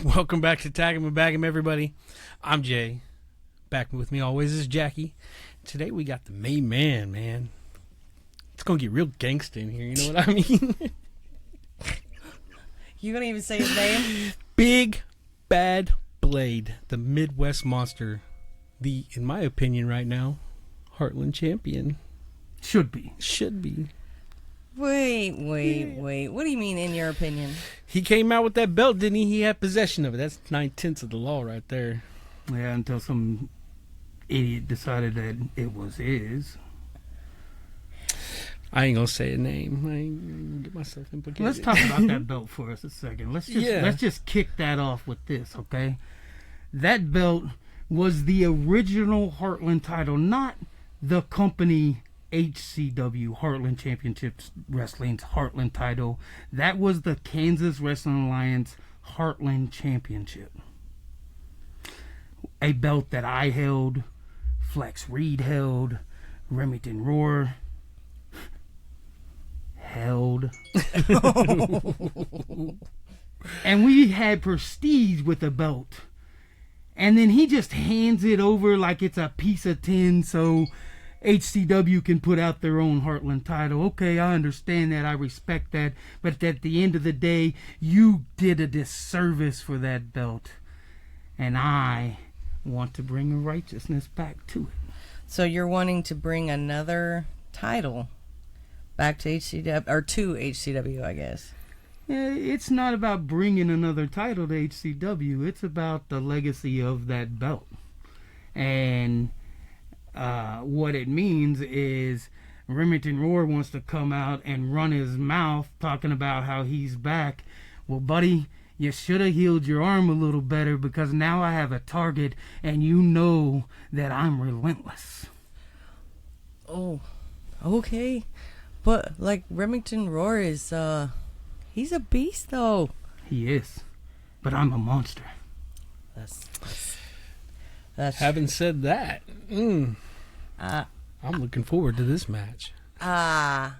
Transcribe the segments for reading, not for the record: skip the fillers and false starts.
Welcome back to Tag 'em and Bag 'em, everybody. I'm Jay. Back with me always is Jackie. Today we got the main man. It's gonna get real gangsta in here, you know what I mean? You gonna even say his name? Big Bad Blade, the Midwest monster. The, in my opinion right now, Heartland champion. Should be. Wait. What do you mean, in your opinion? He came out with that belt, didn't he? He had possession of it. That's 9/10 of the law right there. Yeah, until some idiot decided that it was his. I ain't gonna say a name. I ain't gonna get myself implicated. Let's talk about that belt for us a second. Let's just kick that off with this, okay? That belt was the original Heartland title, not the company HCW, Heartland Championship Wrestling's Heartland title. That was the Kansas Wrestling Alliance Heartland Championship. A belt that I held, Flex Reed held, Remington Roar held. And we had prestige with the belt. And then he just hands it over like it's a piece of tin so HCW can put out their own Heartland title. Okay, I understand that. I respect that. But at the end of the day, you did a disservice for that belt. And I want to bring a righteousness back to it. So you're wanting to bring another title back to HCW, or to HCW, I guess. It's not about bringing another title to HCW. It's about the legacy of that belt. And what it means is Remington Roar wants to come out and run his mouth talking about how he's back. Well, buddy, you should have healed your arm a little better because now I have a target and you know that I'm relentless. Oh, okay. But, like, Remington Roar is, he's a beast, though. He is. But I'm a monster. That's Having said that, I'm looking forward to this match. I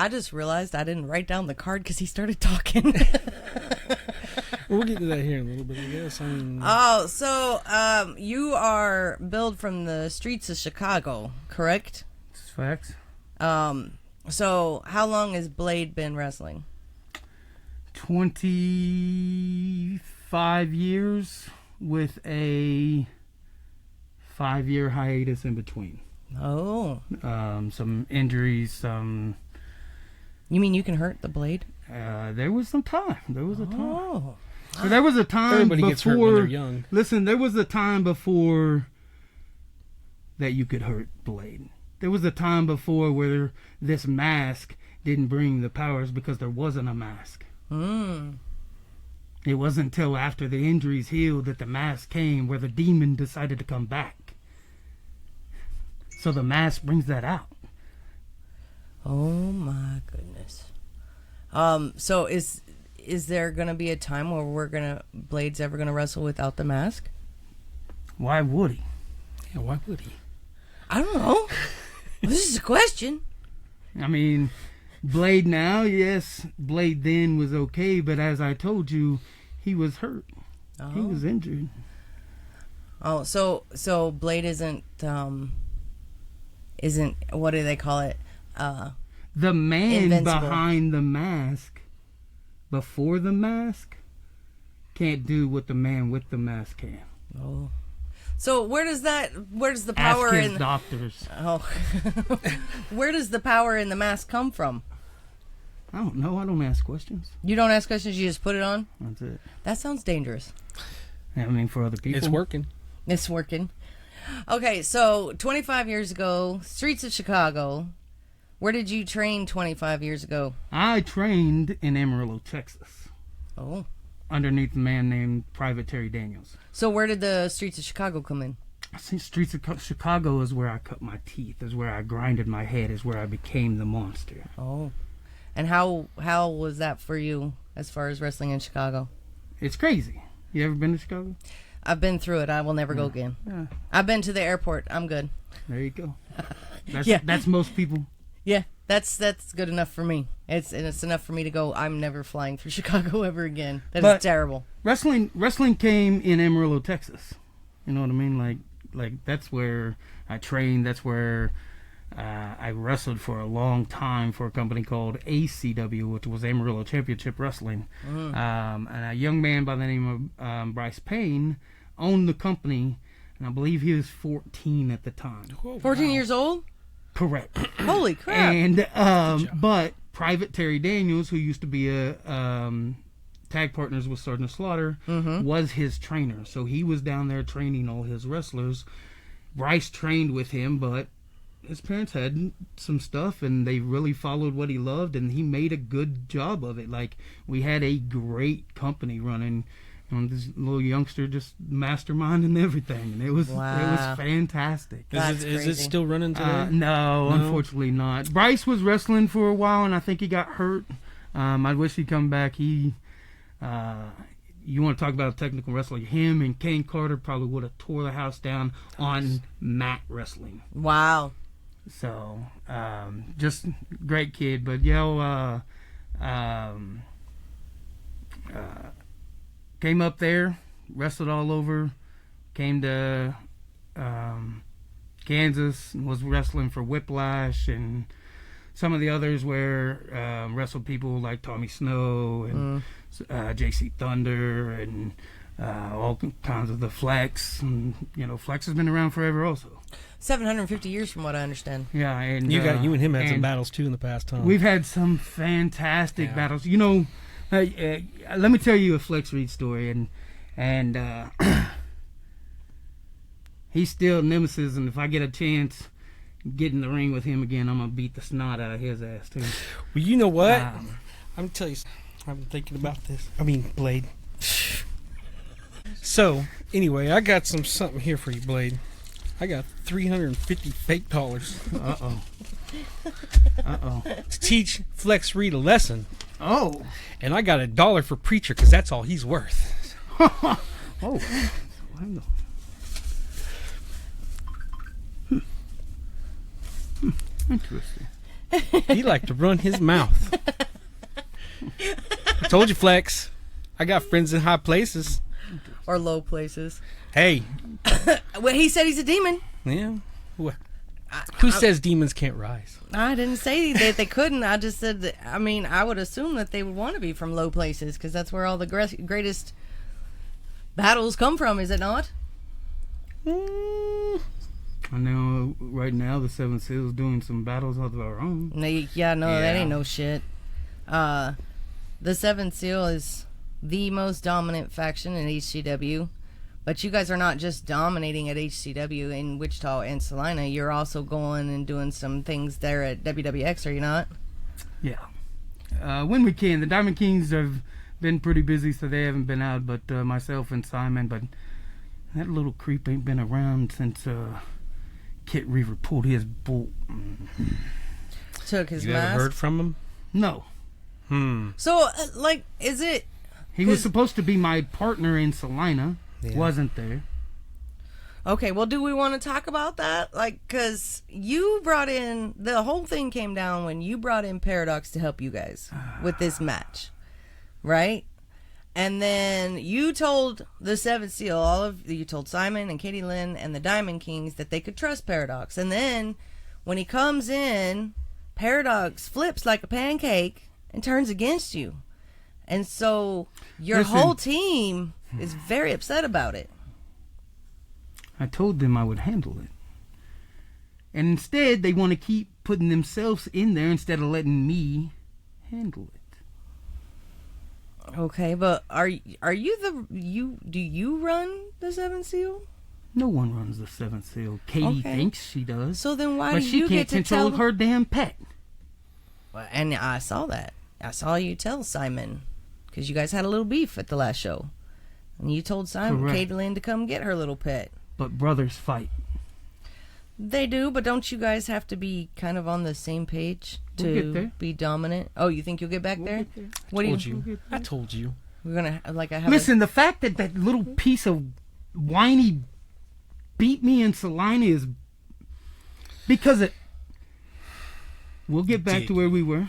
just realized I didn't write down the card because he started talking. We'll get to that here in a little bit, I guess. So you are billed from the streets of Chicago, correct? It's facts. So how long has Blade been wrestling? 25 years with a 5-year hiatus in between. Oh. Some injuries, You mean you can hurt the Blade? there was some time. Oh. So there was a time Everybody before, gets hurt when they're young. Listen, there was a time before that you could hurt Blade. There was a time before where this mask didn't bring the powers because there wasn't a mask. It wasn't until after the injuries healed that the mask came, where the demon decided to come back. So the mask brings that out. Oh my goodness. So is there gonna be a time where Blade's ever gonna wrestle without the mask? Why would he? Yeah, why would he? I don't know. This is a question. I mean, Blade now, yes, Blade then was okay, but as I told you, he was hurt. Oh. He was injured. Oh, so Blade isn't what do they call it? The man Invincible. behind the mask, before the mask, can't do what the man with the mask can. Oh. So where does the power Ask his in doctors. Oh. Where does the power in the mask come from? I don't know. I don't ask questions. You don't ask questions, you just put it on? That's it. That sounds dangerous. I mean, for other people. It's working. It's working. Okay, so 25 years ago, streets of Chicago. Where did you train 25 years ago? I trained in Amarillo, Texas. Oh. Underneath a man named Private Terry Daniels. So where did the streets of Chicago come in? I think Streets of Chicago is where I cut my teeth, is where I grinded my head, is where I became the monster. Oh. And how was that for you as far as wrestling in Chicago? It's crazy. You ever been to Chicago? I've been through it. I will never go again. I've been to the airport. I'm good. There you go. Yeah. That's most people. Yeah. That's good enough for me. It's enough for me to go, I'm never flying through Chicago ever again. That is terrible. Wrestling came in Amarillo, Texas. You know what I mean? Like that's where I trained. That's where I wrestled for a long time for a company called ACW, which was Amarillo Championship Wrestling. And a young man by the name of Bryce Payne owned the company, and I believe he was 14 at the time. 14 years old? Correct. Holy crap. And but Private Terry Daniels, who used to be a tag partners with Sergeant Slaughter, was his trainer. So he was down there training all his wrestlers. Bryce trained with him, but his parents had some stuff, and they really followed what he loved, and he made a good job of it. Like, we had a great company running. This little youngster just masterminding everything, and it was fantastic. Is it still running today? No, unfortunately not. Bryce was wrestling for a while, and I think he got hurt. I wish he'd come back. You want to talk about a technical wrestler? Him and Kane Carter probably would have tore the house down on mat wrestling. Wow. So, just great kid, but came up there, wrestled all over, came to Kansas, and was wrestling for Whiplash and some of the others where wrestled people like Tommy Snow and JC Thunder and all kinds of the Flex. And, Flex has been around forever also. 750 years from what I understand. Yeah, and you and him had some battles too in the past, huh? We've had some fantastic battles. Let me tell you a Flex Reed story, and he's still nemesis, and if I get a chance get in the ring with him again, I'm gonna beat the snot out of his ass too. Well, you know what? I'm gonna tell you, I've been thinking about this. Blade. So anyway, I got something here for you, Blade. I got $350 fake dollars. Uh oh. To teach Flex Reed a lesson. Oh. And I got $1 for Preacher because that's all he's worth. Oh. Interesting. He liked to run his mouth. I told you, Flex. I got friends in high places. Or low places. Hey. Well, he said he's a demon. Yeah. Who says demons can't rise? I didn't say that they couldn't. I just said that, I would assume that they would want to be from low places because that's where all the greatest battles come from, is it not? I know right now the Seven Seals doing some battles of their own. That ain't no shit. The Seven Seal is the most dominant faction in HCW. But you guys are not just dominating at HCW in Wichita and Salina. You're also going and doing some things there at WWX, are you not? Yeah. When we can. The Diamond Kings have been pretty busy, so they haven't been out, but myself and Simon. But that little creep ain't been around since Kit Reaver pulled his bolt. Took his mask? You ever heard from him? No. So, is it... He was supposed to be my partner in Salina. Yeah. Wasn't there. Okay, well, do we want to talk about that? Because you brought in... The whole thing came down when you brought in Paradox to help you guys with this match. Right? And then you told the Seventh Seal, you told Simon and Katie Lynn and the Diamond Kings that they could trust Paradox. And then when he comes in, Paradox flips like a pancake and turns against you. And so your whole team is very upset about it. I told them I would handle it. And instead, they want to keep putting themselves in there instead of letting me handle it. Okay, but do you run the Seventh Seal? No one runs the Seventh Seal. Katie thinks she does. So then why but do you get to tell... But she can't control her damn pet. Well, and I saw that. I saw you tell Simon, because you guys had a little beef at the last show. And you told Simon, Katie Lynn, to come get her little pet. But brothers fight. They do, but don't you guys have to be kind of on the same page to be dominant? Oh, you think you'll get back there? I told you. We're gonna listen. The fact that that little piece of whiny beat me in Salina is because we'll get back to where we were.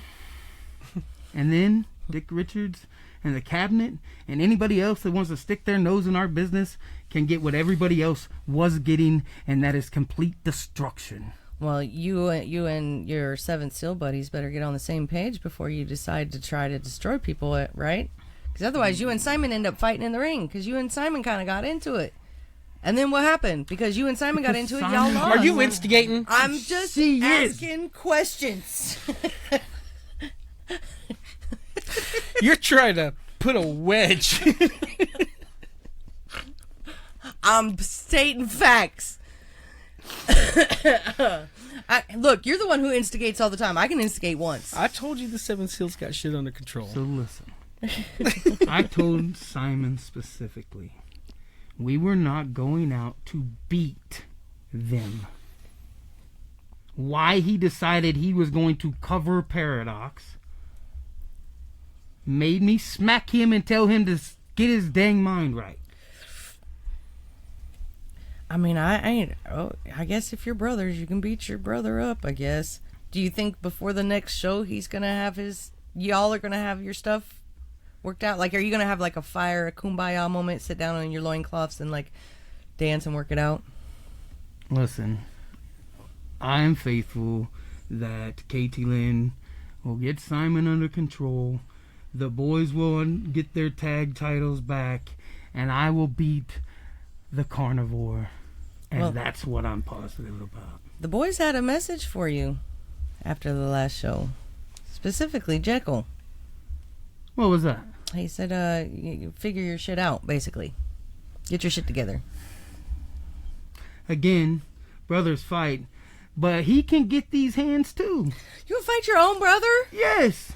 And then Dick Richards and the cabinet and anybody else that wants to stick their nose in our business can get what everybody else was getting, and that is complete destruction. Well, you and your Seventh Seal buddies better get on the same page before you decide to try to destroy people, right? Because otherwise you and Simon end up fighting in the ring, because you and Simon kind of got into it. And then what happened? Because you and Simon got into it, y'all lost. Are you instigating? I'm just asking questions. You're trying to put a wedge. I'm stating facts. Look, you're the one who instigates all the time. I can instigate once. I told you the Seven Seals got shit under control. So listen. I told Simon specifically, we were not going out to beat them. Why he decided he was going to cover Paradox made me smack him and tell him to get his dang mind right. I mean, I guess if you're brothers, you can beat your brother up, I guess. Do you think before the next show he's going to have y'all are going to have your stuff worked out? Like, are you going to have like a kumbaya moment, sit down on your loincloths and like dance and work it out? Listen, I am faithful that Katie Lynn will get Simon under control. The boys will get their tag titles back, and I will beat the Carnivore. And well, that's what I'm positive about. The boys had a message for you after the last show. Specifically, Jekyll. What was that? He said, you figure your shit out, basically. Get your shit together. Again, brothers fight, but he can get these hands too. You can fight your own brother? Yes.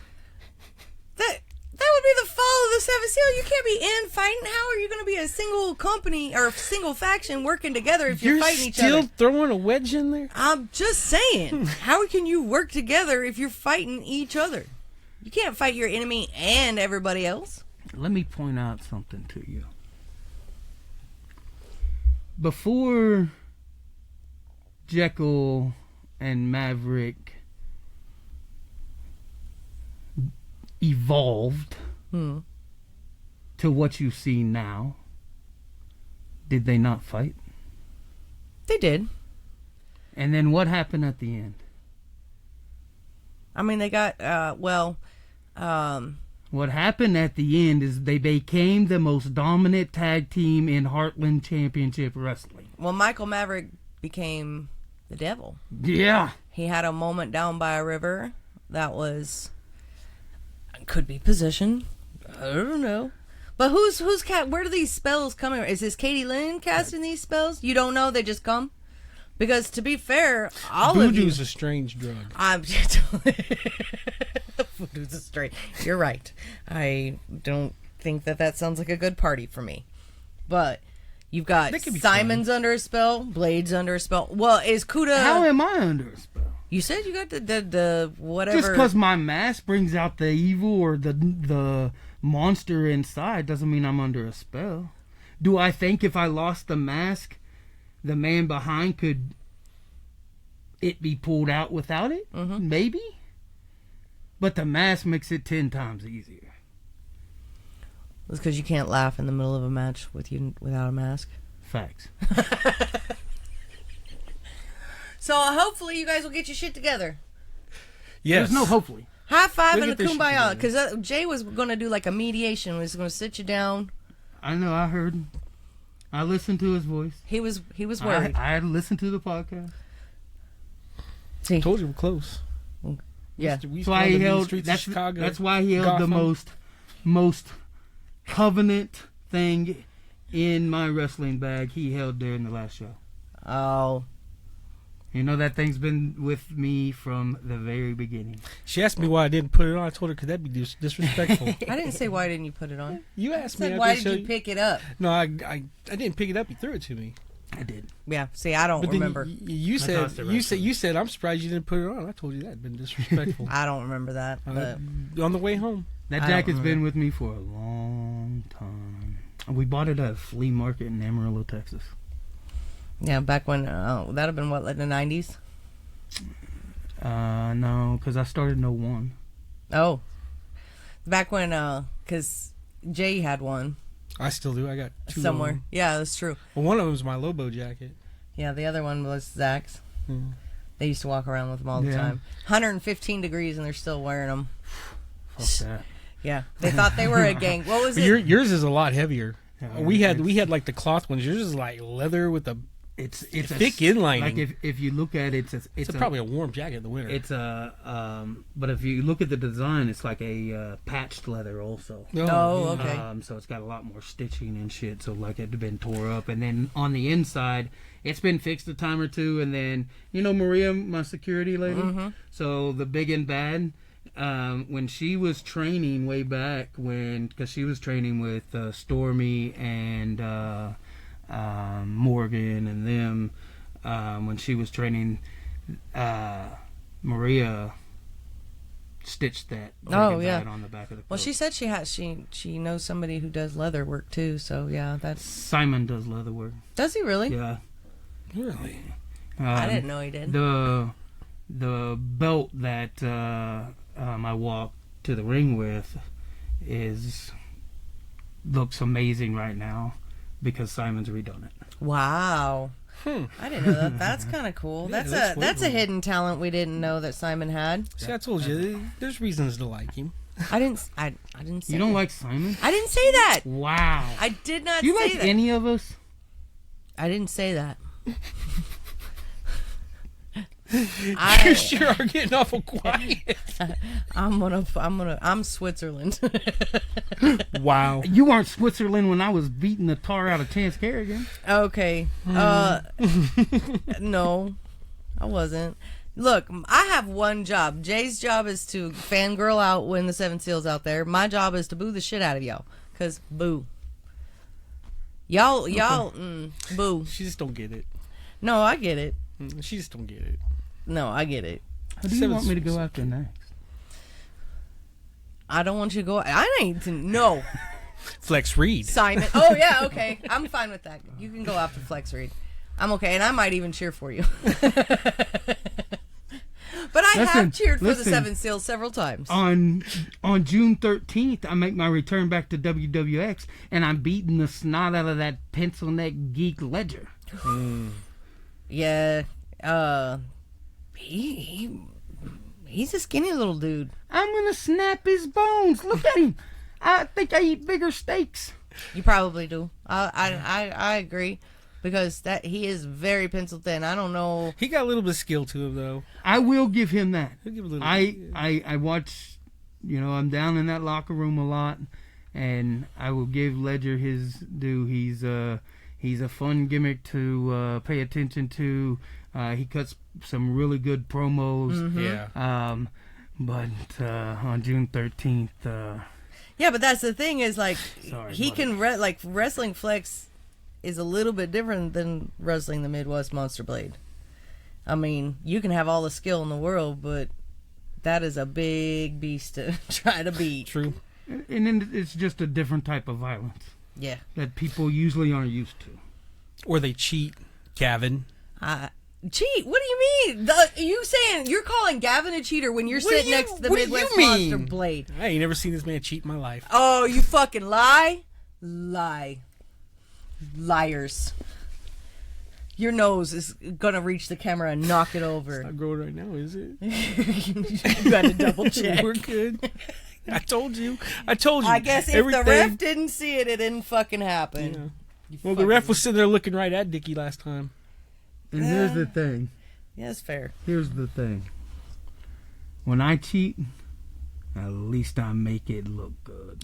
That would be the fall of the Seven Seal. You can't be in fighting. How are you going to be a single company or a single faction working together if you're fighting each other? You're still throwing a wedge in there? I'm just saying. How can you work together if you're fighting each other? You can't fight your enemy and everybody else. Let me point out something to you. Before Jekyll and Maverick evolved to what you see now, did they not fight? They did. And then what happened at the end? I mean, they got, what happened at the end is they became the most dominant tag team in Heartland Championship Wrestling. Well, Michael Maverick became the devil. Yeah. He had a moment down by a river that was... could be possession. I don't know. But where do these spells coming from? Is this Katie Lynn casting these spells? You don't know, they just come? Because to be fair, Voodoo's a strange drug. Voodoo's a strange. You're right. I don't think that sounds like a good party for me. But you've got Simon's under a spell, Blade's under a spell. Well, is Kuda... How am I under a spell? You said you got the whatever... Just because my mask brings out the evil or the monster inside doesn't mean I'm under a spell. Do I think if I lost the mask, the man behind could it be pulled out without it? Mm-hmm. Maybe. But the mask makes it 10 times easier. It's because you can't laugh in the middle of a match without a mask. Facts. So hopefully you guys will get your shit together. Yes. There's no hopefully. High five and a kumbaya. Because Jay was going to do like a mediation. He was going to sit you down. I know. I heard. I listened to his voice. He was worried. I had listened to the podcast. See, I told you we're close. Yeah. That's why he held. That's why he held the most covenant thing in my wrestling bag. He held during the last show. Oh. You know, that thing's been with me from the very beginning. She asked me why I didn't put it on. I told her because that'd be disrespectful. I didn't say why didn't you put it on. You asked me. Why did you pick it up? No, I didn't pick it up. You threw it to me. I did. Yeah. See, I don't remember. You said I'm surprised you didn't put it on. I told you that'd been disrespectful. I don't remember that. On the way home. That jacket's been with me for a long time. We bought it at a flea market in Amarillo, Texas. Yeah, back when, that'd have been what, like the 90s? No, because I started in 01. Oh, back when because Jay had one I still do. I got two somewhere. of 'em. Yeah, that's true. Well, one of them was my Lobo jacket. Yeah, the other one was Zach's. Hmm. They used to walk around with them all the Yeah. time. 115 degrees and they're still wearing them. Fuck that. Yeah, they thought they were a gang. What was it? Yours is a lot heavier. Yeah, we had it's- like the cloth ones. Yours is like leather with a It's thick inlining. Like if you look at it, it's probably a warm jacket in the winter. It's but if you look at the design, it's like a patched leather also. Oh, okay. So it's got a lot more stitching and shit. So like it had been tore up, and then on the inside, it's been fixed a time or two. And then Maria, my security lady. Mm-hmm. So the big and bad, when she was training way back because she was training with Stormy and Morgan and them, when she was training, Maria stitched that. Oh, big and yeah. bad on the back of the coat. Well, she said she knows somebody who does leather work too. So yeah, that's. Simon does leather work. Does he really? Yeah. really. I didn't know he did. The belt that I walked to the ring with looks amazing right now because Simon's redone it. Wow. I didn't know that. That's kind of cool. Yeah, that's that's a way cool. hidden talent we didn't know that Simon had. See, I told you, there's reasons to like him. I didn't say You don't that. like Simon? I didn't say that. Wow. I did not Do you say like that. any of us? I didn't say that. You sure are getting awful quiet. I'm Switzerland. Wow. You weren't Switzerland when I was beating the tar out of Chance Kerrigan. Okay. No, I wasn't. Look, I have one job. Jay's job is to fangirl out when the Seven Seals out there. My job is to boo the shit out of y'all. Cause boo. Y'all, boo. She just don't get it. No, I get it. She just don't get it. No, I get it. Who do you want me to go after next? I don't want you to go. I need to know. Flex Reed. Simon. Oh, yeah, okay. I'm fine with that. You can go after Flex Reed. I'm okay, and I might even cheer for you. But I have cheered for the Seven Seals several times. On June 13th, I make my return back to WWX, and I'm beating the snot out of that pencil neck geek Ledger. Yeah. He's a skinny little dude. I'm gonna snap his bones. Look at him. I think I eat bigger steaks. You probably do. I agree. Because he is very pencil thin. I don't know. He got a little bit of skill to him, though. I will give him that. He'll give a little I watch, I'm down in that locker room a lot, and I will give Ledger his due. He's a fun gimmick to pay attention to. He cuts some really good promos. Mm-hmm. Yeah. But on June 13th, Yeah, but that's the thing is like Sorry, he buddy. can like wrestling Flex is a little bit different than wrestling the Midwest Monster Blade. I mean, you can have all the skill in the world, but that is a big beast to try to beat. True. and then it's just a different type of violence Yeah. that people usually aren't used to. Or they cheat, Gavin. Cheat? What do you mean? You're calling Gavin a cheater when you're What do sitting you- next to the what do you Midwest mean? Monster Blade? I ain't never seen this man cheat in my life. Oh, you fucking lie? Liars. Your nose is gonna reach the camera and knock it over. Not growing right now, is it? You gotta double check. We're good. I told you. I guess if the ref didn't see it, it didn't fucking happen. Yeah. Well, the ref was sitting there looking right at Dickie last time. And here's the thing. Yeah, that's fair. Here's the thing. When I cheat, at least I make it look good.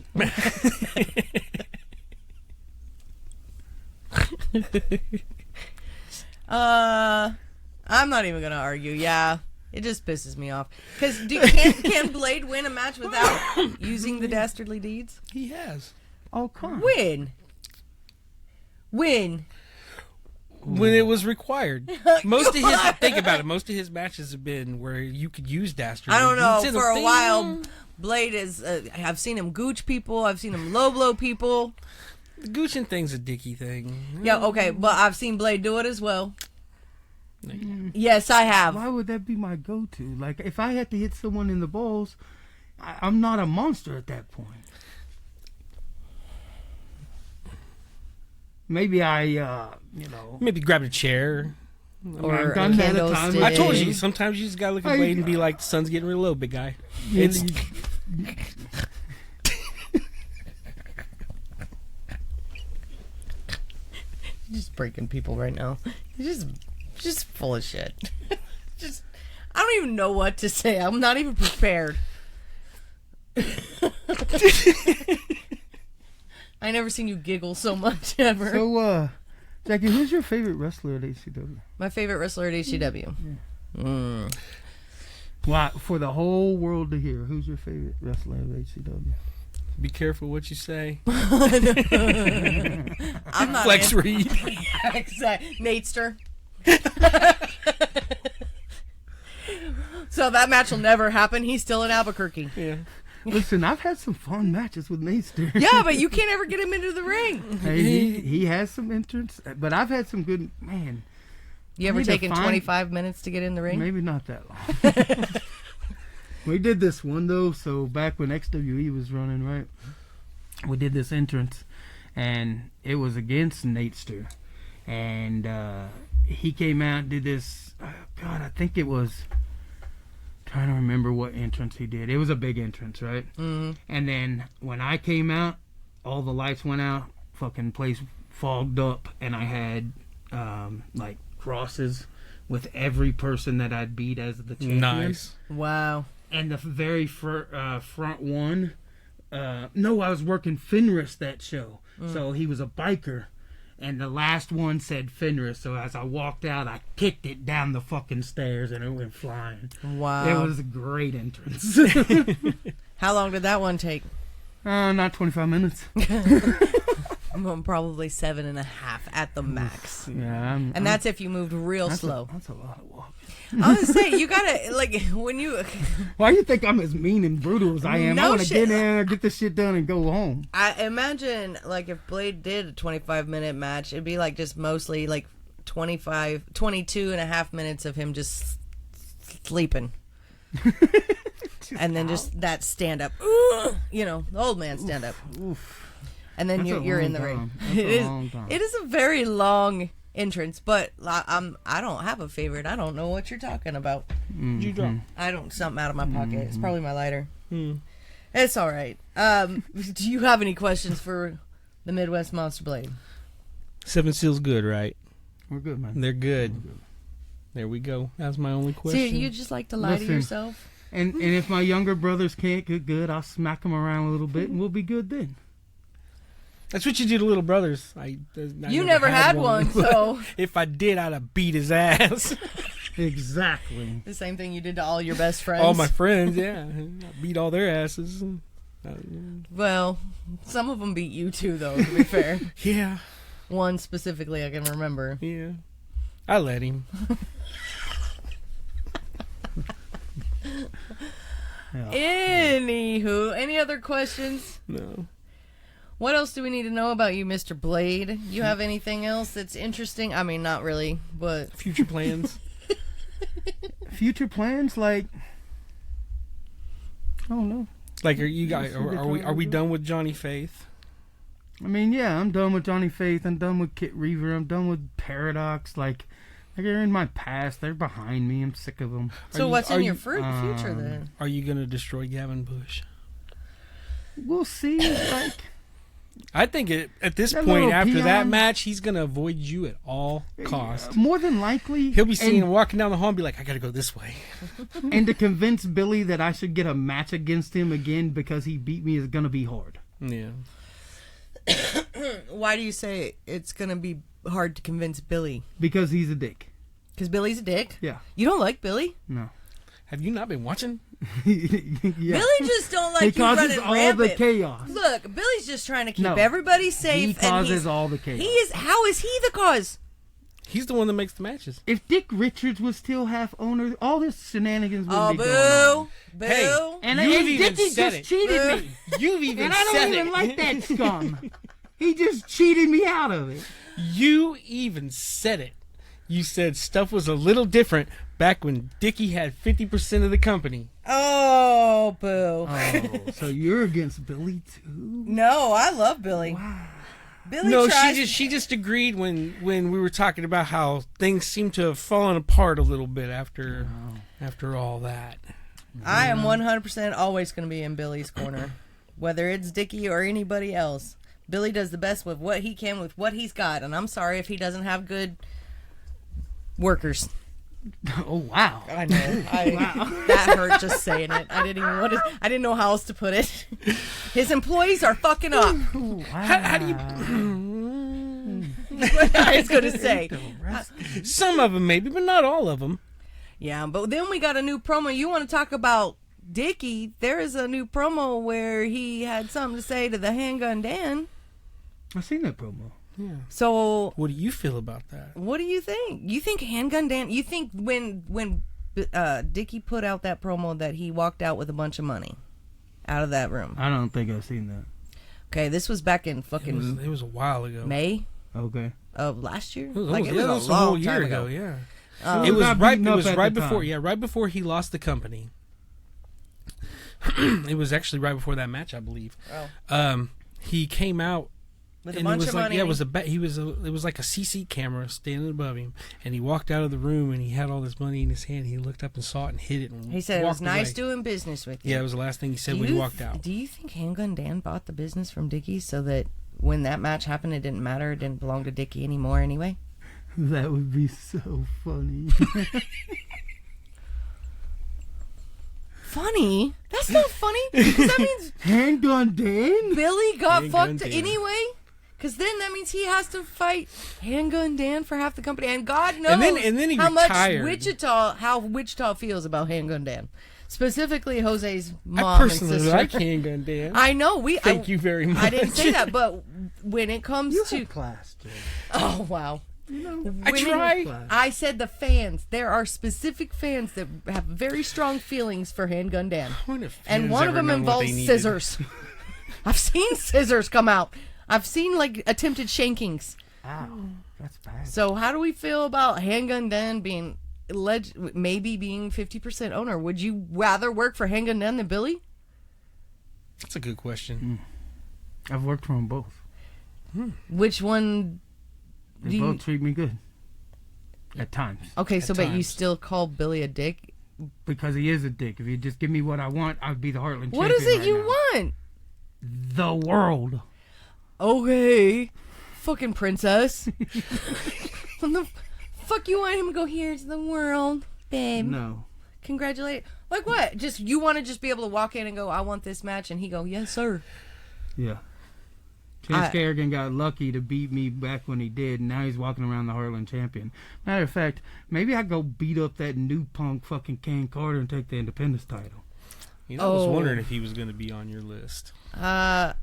I'm not even gonna argue. Yeah, it just pisses me off. Because can Blade win a match without using the dastardly deeds? He has. Oh, come on. Win. When it was required. Most of his think about it. Most of his matches have been where you could use dastardly. I don't know. deeds in For a thing. while, Blade is. I've seen him gooch people. I've seen him low blow people. The Gucci thing's a Dickie thing. Yeah, okay, but I've seen Blade do it as well. Yes, I have. Why would that be my go-to? Like, if I had to hit someone in the balls, I'm not a monster at that point. Maybe Maybe grab a chair. Or I've done that a time. candlestick. I told you, sometimes you just gotta look at Blade and be like, the sun's getting real low, big guy. It's You're just breaking people right now. You're just full of shit. I don't even know what to say. I'm not even prepared. I never seen you giggle so much ever. So, Jackie, who's your favorite wrestler at HCW? My favorite wrestler at HCW. Yeah. Wow, for the whole world to hear, who's your favorite wrestler at HCW? be careful what you say. I'm not Flex Reed. Exactly. Natester. So that match will never happen. He's still in Albuquerque. Yeah. Listen, I've had some fun matches with Natester. Yeah, but you can't ever get him into the ring. Hey, he has some entrance, but I've had some good, man. You ever need to taken find- 25 minutes to get in the ring? Maybe not that long. We did this one, though, so back when XWE was running, right? We did this entrance, and it was against Natester. And he came out and did this, God, I think it was, trying to remember what entrance he did. It was a big entrance, right? Mm-hmm. And then when I came out, all the lights went out, fucking place fogged up, and I had like crosses with every person that I'd beat as the champion. Nice. Wow. And the very front one, no, I was working Fenris that show, so he was a biker. And the last one said Fenris, so as I walked out, I kicked it down the fucking stairs and it went flying. Wow. It was a great entrance. How long did that one take? Not 25 minutes. Probably 7.5 at the max. Yeah, And that's if you moved real that's slow. That's a lot of walking. I was gonna say, you gotta, like, when you... Why do you think I'm as mean and brutal as I am? No I want to shit. get in there, get this shit done, and go home. I imagine, like, if Blade did a 25-minute match, it'd be, like, just mostly, like, 22.5 minutes of him just sleeping. And then just that stand-up. You know, the old man stand-up. Oof. And then That's a you're in long the ring. time. That's a long time. It is a very long entrance, but I don't have a favorite. I don't know what you're talking about. Mm-hmm. You drop. I don't something out of my pocket. It's probably my lighter. Hmm. It's all right. Do you have any questions for the Midwest Monster Blade? Seven Seals good, right? We're good, man. They're good. There we go. That's my only question. See, you just like to lie to Listen. yourself. And if my younger brothers can't get good, I'll smack them around a little bit, and we'll be good then. That's what you do to little brothers. I You never had one, so If I did, I'd have beat his ass. Exactly. the same thing you did to all your best friends. All my friends, yeah. I beat all their asses. Well, some of them beat you too, though. To be fair, Yeah, one specifically I can remember. yeah. I let him. Yeah. Anywho, any other questions? No. What else do we need to know about you, Mr. Blade? You have anything else that's interesting? I mean, not really, but Future plans. Future plans, like, I don't know. Like, are you guys? Are we done with Johnny Faith? I mean, yeah, I'm done with Johnny Faith. I'm done with Kit Reaver. I'm done with Paradox. Like they're in my past. They're behind me. I'm sick of them. so what's in your future future then? Are you gonna destroy Gavin Bush? We'll see. Like, I think at this That point, little after that peon. match, he's gonna avoid you at all costs. more than likely, He'll be seeing and, him walking down the hall and be like, "I gotta go this way." and to convince Billy that I should get a match against him again because he beat me is gonna be hard. Yeah. Why do you say it's gonna be hard to convince Billy? Because he's a dick. Because Billy's a dick. Yeah. You don't like Billy? No. Have you not been watching? Yeah. Billy just don't like He you causes running all rampant. the chaos. Look, Billy's just trying to keep No. everybody safe. He causes and he's, all the chaos. he is. How is he the cause? He's the one that makes the matches. If Dick Richards was still half owner, all this shenanigans would Oh, be going on. boo, boo. Hey. And, You've and even Dickie said just it. cheated me. You've even And I said don't even it. like that scum. He just cheated me out of it. You even said it. You said stuff was a little different back when Dickie had 50% of the company. Oh, boo. Oh, so you're against Billy too? No, I love Billy. Wow. Billy No, tries. she just agreed when we were talking about how things seem to have fallen apart a little bit after all that. I am 100% always going to be in Billy's corner, whether it's Dickie or anybody else. Billy does the best with what he can with what he's got, and I'm sorry if he doesn't have good workers. Oh wow! I know. That hurt just saying it. I didn't know how else to put it. His employees are fucking up. Wow. How do you? I was going to say. Some of them maybe, but not all of them. Yeah, but then we got a new promo. You want to talk about Dickie? There is a new promo where he had something to say to the Handgun Dan. I've seen that promo. Yeah. So, What do you feel about that? what do you think? You think Handgun Dan? You think when Dickie put out that promo that he walked out with a bunch of money out of that room? I don't think I've seen that. Okay, this was back in fucking It was a while ago. May Okay. of last year. It was, Like, it was a long whole year time ago. Yeah. It It was got right. beaten It up was at right the before. time. Yeah, right before he lost the company. It was actually right before that match, I believe. Oh. He came out With a and it bunch was of like money. it was like a CC camera standing above him, and he walked out of the room and he had all this money in his hand. He looked up and saw it and hid it. And He said it was walked nice away. doing business with you. Yeah, it was the last thing he said Do when he you walked out. Do you think Handgun Dan bought the business from Dickie so that when that match happened, it didn't matter? It didn't belong to Dickie anymore anyway? That would be so funny. Funny? That's not funny. Because that means Handgun Dan? Billy got Handgun fucked Dan. anyway? Because then that means he has to fight Handgun Dan for half the company. And God knows And then he how retired. how Wichita feels about Handgun Dan. Specifically Jose's mom I and personally sister. like Handgun Dan. I know. Thank you very much. I didn't say that, but when it comes to... class, Jay. Oh, wow. I try. I said the fans. There are specific fans that have very strong feelings for Handgun Dan. I wonder if And fans one of ever them know what involves they needed. scissors. I've seen scissors come out. I've seen like attempted shankings. Ow. That's bad. So how do we feel about Handgun Dan being maybe being 50% owner? Would you rather work for Handgun Dan than Billy? That's a good question. I've worked for them both. Which one? They both treat me good. At times. Okay, so At but you times. still call Billy a dick? Because he is a dick. If you just give me what I want, I'd be the Heartland Champion. What is it right you now. want? The world. Okay, fucking princess. What the fuck you want him to go here to the world, babe? No. Congratulate. Like what? Just you want to just be able to walk in and go, I want this match, and he go, yes, sir. Yeah. Chance Kerrigan got lucky to beat me back when he did, and now he's walking around the Heartland champion. Matter of fact, maybe I go beat up that new punk fucking Kane Carter and take the Independence title. You know, I was Oh. wondering if he was going to be on your list. Oh,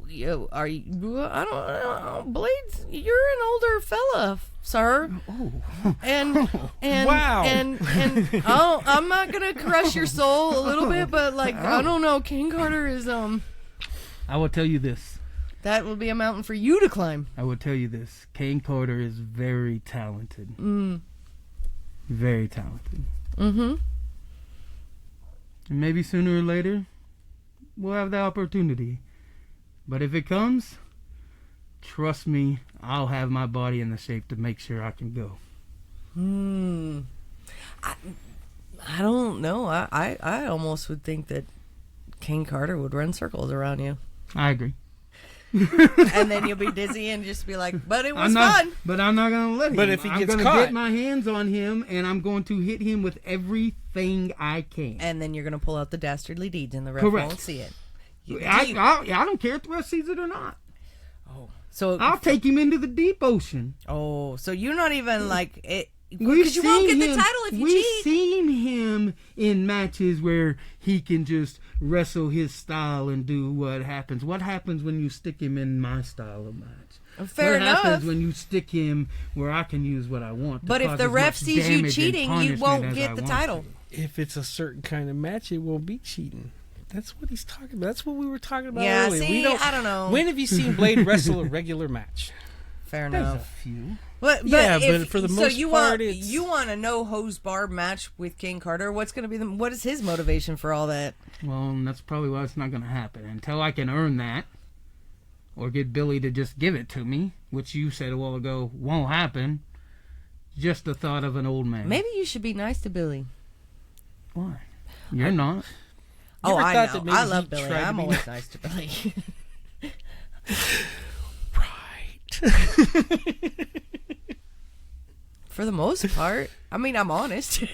yo, are you? I don't know. Blades, you're an older fella, sir. Oh. And Wow. And oh, I'm not gonna crush your soul a little bit, but like I don't know, King Carter is I will tell you this. that will be a mountain for you to climb. I will tell you this. Kane Carter is very talented. Mm. Very talented. Mm-hmm. And maybe sooner or later, we'll have the opportunity. But if it comes, trust me, I'll have my body in the shape to make sure I can go. I don't know. I almost would think that King Carter would run circles around you. I agree. And then you'll be dizzy and just be like, but it was fun. But I'm not going to let him. But if he I'm gets going to caught- get my hands on him, and I'm going to hit him with everything I can. And then you're going to pull out the dastardly deeds and the ref Correct. won't see it. I don't care if the rest sees it or not. So I'll take him into the deep ocean. so you're not even like it. We've Because you won't get seen the him- title if you We've cheat. seen him in matches where he can just wrestle his style and do what happens. What happens when you stick him in my style of match? Fair what enough. happens when you stick him where I can use what I want? to But if cause the as ref much sees you damage and cheating, you punishment won't as I get the want title. to. If it's a certain kind of match, it won't be cheating. That's what he's talking about. That's what we were talking about Yeah, earlier. see, I don't know. When have you seen Blade wrestle a regular match? Fair There's enough. a few. But Yeah, if, but for the so most you part, want it's- you want a no hose bar match with King Carter. What's going to be what is his motivation for all that? Well, and that's probably why it's not going to happen until I can earn that, or get Billy to just give it to me, which you said a while ago won't happen. Just the thought of an old man. Maybe you should be nice to Billy. Why? You're not. Oh, ever I thought know. that maybe I he love Billy. tried to I'm be always nice to Billy. Right. For the most part. I mean, I'm honest. A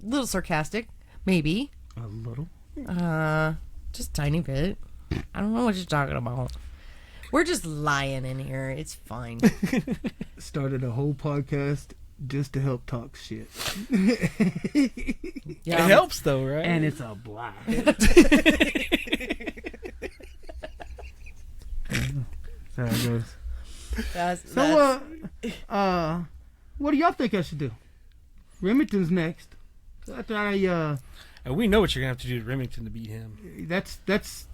little sarcastic, maybe. A little. Just a tiny bit. I don't know what you're talking about. We're just lying in here. It's fine. Started a whole podcast just to help talk shit. Yeah, It helps though, right? And it's a blast. So it goes. That's, So, what do y'all think I should do? Remington's next. After I, and we know what you're gonna have to do to Remington to beat him. that's.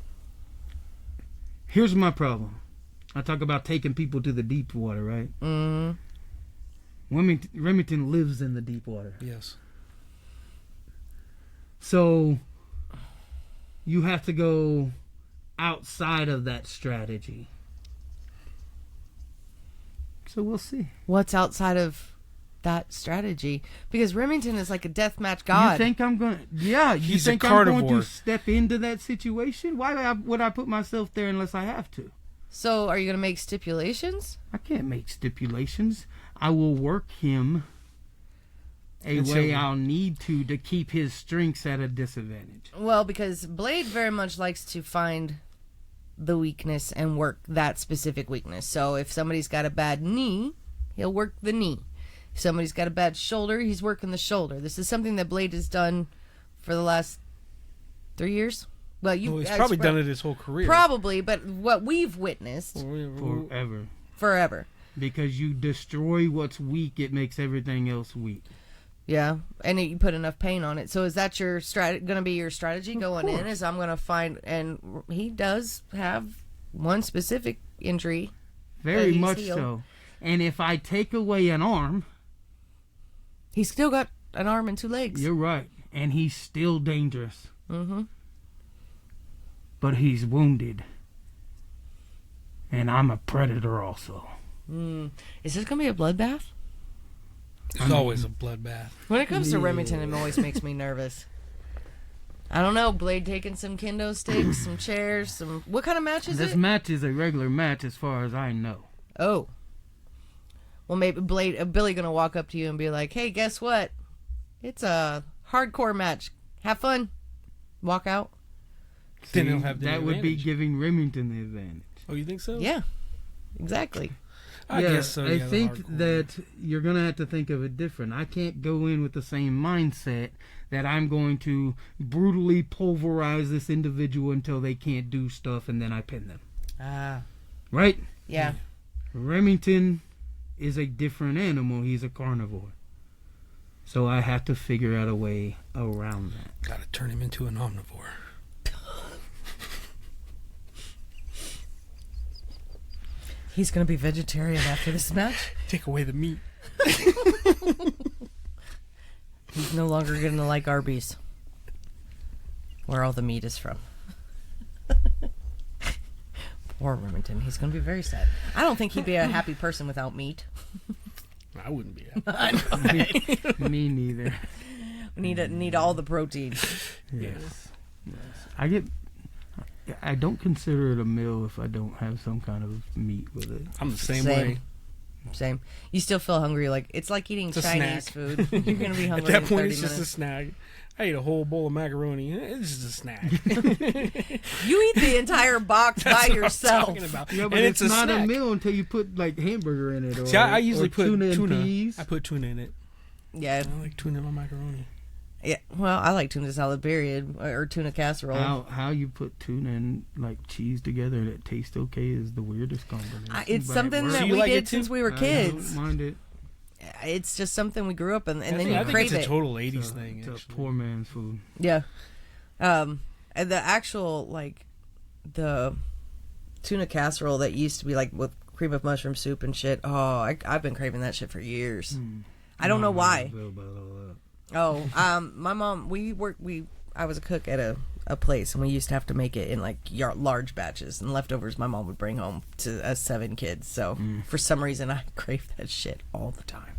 Here's my problem. I talk about taking people to the deep water, right? Mm. Remington lives in the deep water. Yes. So you have to go outside of that strategy. So we'll see. What's outside of that strategy? Because Remington is like a deathmatch god. You think I'm going to... Yeah, you He's a think I'm going carnivore. to step into that situation? Why would I put myself there unless I have to? So are you going to make stipulations? I can't make stipulations. I will work him a And so- way I'll need to keep his strengths at a disadvantage. Well, because Blade very much likes to find the weakness and work that specific weakness. So if somebody's got a bad knee, he'll work the knee. If somebody's got a bad shoulder, he's working the shoulder. This is something that Blade has done for the last 3 years. Well, He's probably done it his whole career. Probably, but what we've witnessed Forever. forever. Because you destroy what's weak, it makes everything else weak. Yeah, and you put enough pain on it. So is that your going to be your strategy going in? course. Is I'm going to find, and he does have one specific injury. Very he's much healed. so. And if I take away an arm, He's still got an arm and 2 legs. you're right. And he's still dangerous. Mm-hmm. But he's wounded. And I'm a predator also. Is this going to be a bloodbath? There's always a bloodbath. When it comes to Remington, it always makes me nervous. I don't know. Blade taking some kendo sticks, some chairs, some... What kind of match is This it? match is a regular match as far as I know. Oh. Well, maybe Billy going to walk up to you and be like, hey, guess what? It's a hardcore match. Have fun. Walk out. Then See, he'll have the that would be advantage. giving Remington the advantage. Oh, you think so? Yeah. Exactly. I guess so. I yeah, the think hardcore. that you're going to have to think of it different. I can't go in with the same mindset that I'm going to brutally pulverize this individual until they can't do stuff and then I pin them. Right? Yeah. Remington is a different animal. He's a carnivore. So I have to figure out a way around that. Gotta turn him into an omnivore. He's going to be vegetarian after this match. Take away the meat. He's no longer going to like Arby's, where all the meat is from. Poor Remington. He's going to be very sad. I don't think he'd be a happy person without meat. I wouldn't be. Me neither. We need all the protein. Yes. I don't consider it a meal if I don't have some kind of meat with it. I'm the same Same. way. Same. You still feel hungry. Like it's like eating It's a Chinese snack. food. You're going to be At hungry that in point, 30 it's just a minutes. snack. I ate a whole bowl of macaroni. It's just a snack. You eat the entire box by That's what I'm yourself. talking about. Yeah, but And it's a not snack. a meal until you put like hamburger in it. Or, See, I usually or put tuna. And tuna. peas. I put tuna in it. Yeah. I like tuna in my macaroni. Yeah. Well, I like tuna salad, period, or tuna casserole. How you put tuna and like cheese together and it tastes okay is the weirdest combination. It's but it something works. that So you we like did it too? since we were I kids. don't mind it. It's just something we grew up in, and I then think, you I think crave it's a it. total 80s It's a- thing. It's a Actually. poor man's food. Yeah. And the actual, like, the tuna casserole that used to be, like, with cream of mushroom soup and shit. Oh, I've been craving that shit for years. I don't know why. My mom, I was a cook at a place, and we used to have to make it in like large batches, and leftovers my mom would bring home to us 7 kids. So for some reason, I crave that shit all the time.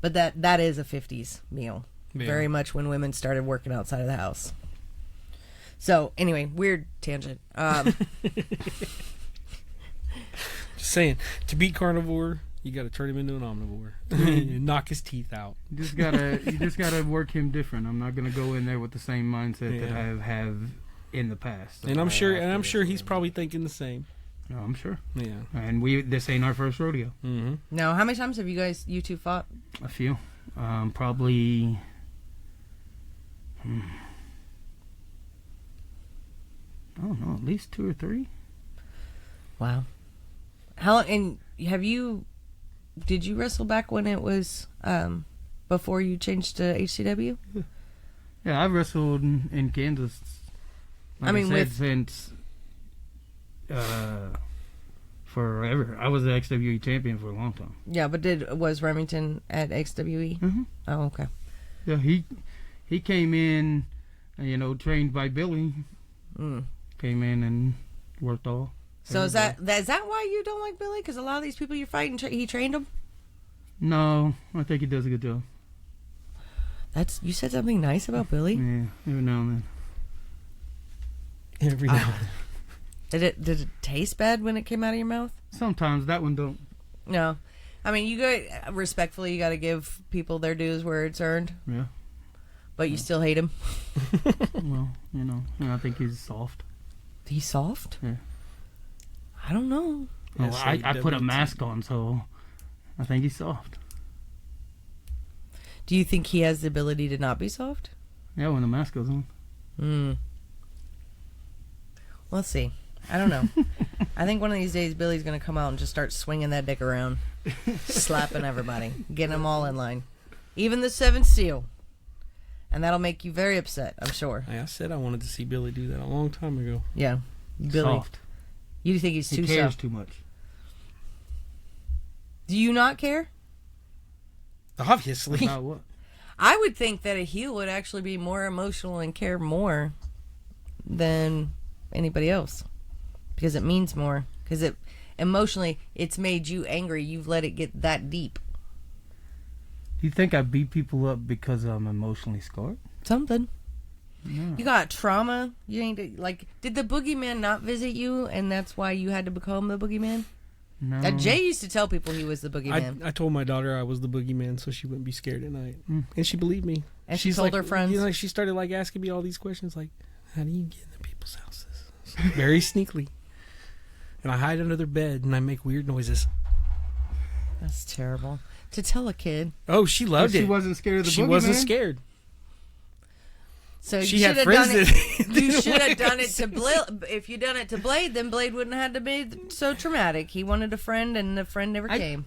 But that is a 50s meal. Yeah. Very much when women started working outside of the house. So anyway, weird tangent. Just saying, to beat carnivore, you got to turn him into an omnivore. You knock his teeth out. You just gotta work him different. I'm not gonna go in there with the same mindset that I have in the past. So and I'm sure he's probably thinking the same. No, I'm sure. Yeah. And this ain't our first rodeo. Mm-hmm. Now, how many times have you two fought? A few. Probably. I don't know, at least 2 or 3. Wow. How and did you wrestle back when it was before you changed to HCW? Yeah, I've wrestled in Kansas. Since forever. I was the XWE champion for a long time. Yeah, but was Remington at XWE? Mm-hmm. Oh, okay. Yeah, he came in, trained by Billy. Came in and worked all. So is that why you don't like Billy? Because a lot of these people you're fighting, he trained them? No, I think he does a good job. You said something nice about Billy? Yeah, every now and then. Every now and then. Did it taste bad when it came out of your mouth? Sometimes. That one don't. No. I mean, respectfully, you got to give people their dues where it's earned. Yeah. But you still hate him? Well, I think he's soft. He's soft? Yeah. I don't know. Well, I put a mask on, so I think he's soft. Do you think he has the ability to not be soft? Yeah, when the mask goes on. We'll see. I don't know. I think one of these days Billy's going to come out and just start swinging that dick around. Slapping everybody. Getting them all in line. Even the 7th seal. And that'll make you very upset, I'm sure. I said I wanted to see Billy do that a long time ago. Yeah. Billy. Soft. You think he's too soft? He cares too much. Do you not care? Obviously. About what? I would think that a heel would actually be more emotional and care more than anybody else. Because it means more. Because emotionally, it's made you angry. You've let it get that deep. Do you think I beat people up because I'm emotionally scarred? Something. No. You got trauma. You ain't did the boogeyman not visit you, and that's why you had to become the boogeyman? No. Jay used to tell people he was the boogeyman. I told my daughter I was the boogeyman so she wouldn't be scared at night, and she believed me. And she told her friends. She started asking me all these questions, like, "How do you get into people's houses?" Very sneakily, and I hide under their bed and I make weird noises. That's terrible to tell a kid. Oh, she loved it. She wasn't scared of the boogeyman? She wasn't scared. So she had friends that you should have done it to Blade. If you done it to Blade, then Blade wouldn't have had to be so traumatic. He wanted a friend, and the friend never came.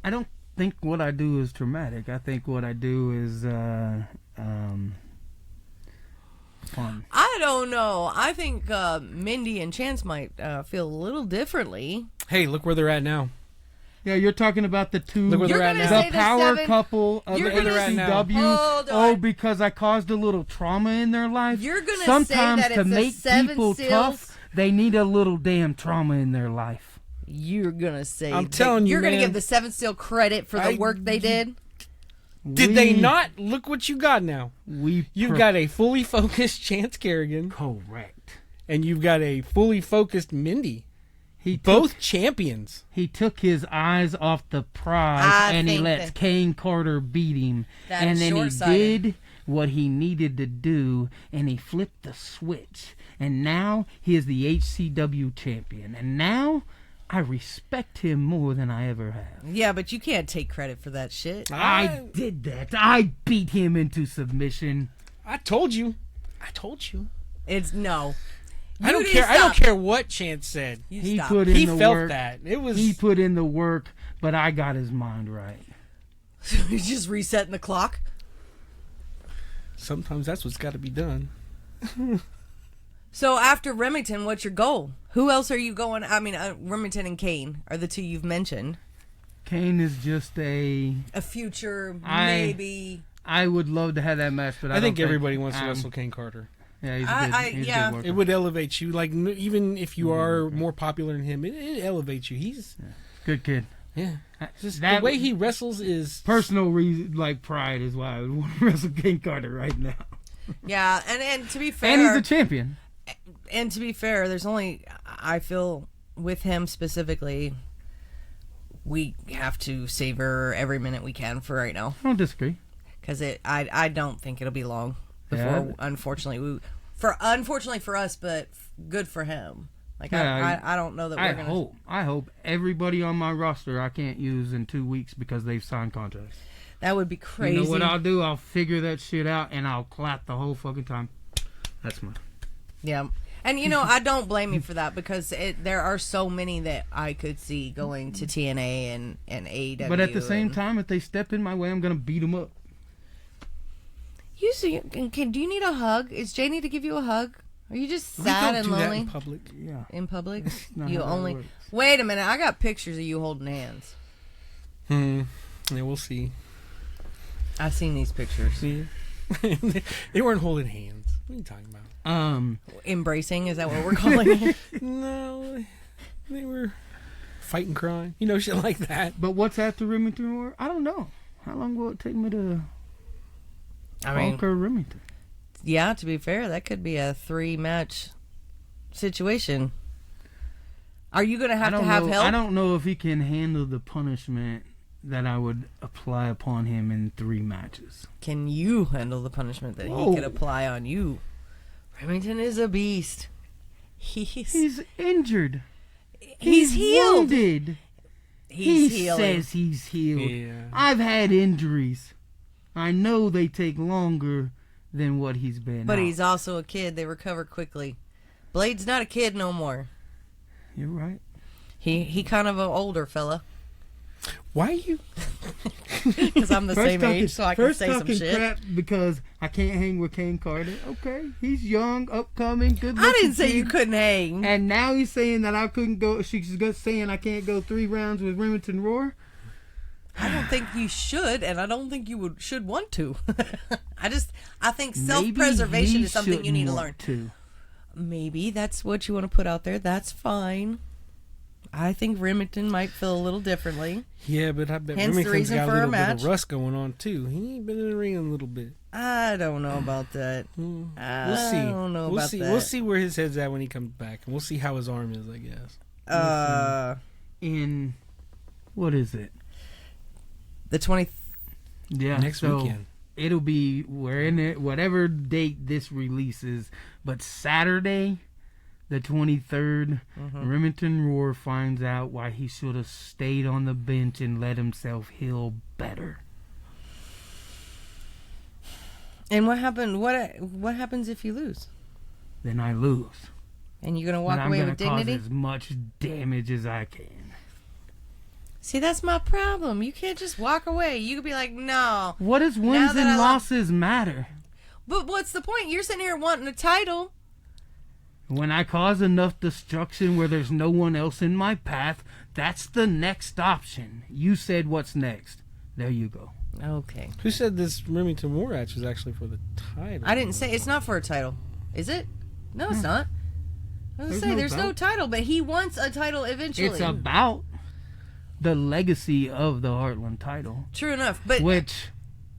I don't think what I do is traumatic. I think what I do is fun. I don't know. I think Mindy and Chance might feel a little differently. Hey, look where they're at now. Yeah, you're talking about the two, look where they're at now. the power couple of the HCW. Oh, because I caused a little trauma in their life. You're gonna sometimes say that to it's make people tough, they need a little damn trauma in their life. You're gonna say I'm telling you, you're gonna man, give the 7th Seal credit for the work they did. Did they not? Look what you got now. You've got a fully focused Chance Kerrigan. Correct. And you've got a fully focused Mindy. Both champions. He took his eyes off the prize and he let Kane Carter beat him. And then he did what he needed to do and he flipped the switch. And now he is the HCW champion. And now I respect him more than I ever have. Yeah, but you can't take credit for that shit. I did that. I beat him into submission. I told you. It's no. I don't care. I don't care what Chance said. He put in the felt work. that. He put in the work, but I got his mind right. He's just resetting the clock. Sometimes that's what's got to be done. So after Remington, what's your goal? Who else are you going? I mean, Remington and Kane are the two you've mentioned. Kane is just a future, maybe. I would love to have that match, but I think everybody wants to wrestle Kane Carter. Yeah, he's a good worker. It would elevate you. Like, even if you are more popular than him, it elevates you. He's good kid. Yeah. Just the way he wrestles is personal reason, like pride, is why I would want to wrestle King Carter right now. Yeah, and to be fair, and he's a champion. And to be fair, there's only, I feel with him specifically, we have to savor every minute we can for right now. I don't disagree. Because I don't think it'll be long before, unfortunately for us, but good for him. Like I don't know that we're gonna. I hope everybody on my roster I can't use in 2 weeks because they've signed contracts. That would be crazy. You know what I'll do? I'll figure that shit out and I'll clap the whole fucking time. That's mine. Yeah. And, I don't blame you for that because there are so many that I could see going to TNA and AEW. But at the same time, if they step in my way, I'm going to beat them up. Do you need a hug? Is Jay need to give you a hug? Are you just sad and lonely? In public. Yeah. In public? You only... Wait a minute. I got pictures of you holding hands. Yeah, we'll see. I've seen these pictures. See? They weren't holding hands. What are you talking about? Embracing, is that what we're calling it? No, they were fighting, crying, shit like that. But what's after Remington War? I don't know. How long will it take me to conquer Remington? Yeah, to be fair, that could be a 3-match situation. Are you going to have help? I don't know if he can handle the punishment that I would apply upon him in 3 matches. Can you handle the punishment that he could apply on you? Remington is a beast. He's injured. He's healed. Wounded. He says he's healed. Yeah. I've had injuries. I know they take longer than what he's been. But he's also a kid. They recover quickly. Blade's not a kid no more. You're right. He kind of an older fella. Why you? Because I'm the same age, so I can say some shit. Crap because I can't hang with Kane Carter. Okay, he's young, upcoming, good. I didn't say you couldn't hang. And now he's saying that I couldn't go. She's just saying I can't go 3 rounds with Remington Roar. I don't think you should, and I don't think you should want to. I think self-preservation is something you need to learn. Maybe that's what you want to put out there. That's fine. I think Remington might feel a little differently. Yeah, but I bet Remington's got a little bit of rust going on too. He ain't been in the ring a little bit. I don't know about that. We'll see. I don't know about that. We'll see where his head's at when he comes back, and we'll see how his arm is, I guess. In what is it? The 20th. Yeah, next weekend. It'll be whatever date this releases, but Saturday, the 23rd, Remington Roar finds out why he should have stayed on the bench and let himself heal better. And what happened? What happens if you lose? Then I lose. And you're gonna walk away with dignity? I'm gonna cause as much damage as I can. See, that's my problem. You can't just walk away. You could be like, no. What does wins and losses matter? But what's the point? You're sitting here wanting a title. When I cause enough destruction where there's no one else in my path, that's the next option. You said what's next. There you go. Okay. Who said this Remington War match was actually for the title? I didn't say. It's not for a title. Is it? No, it's not. I was going to say, there's no title, but he wants a title eventually. It's about the legacy of the Heartland title. True enough, but which,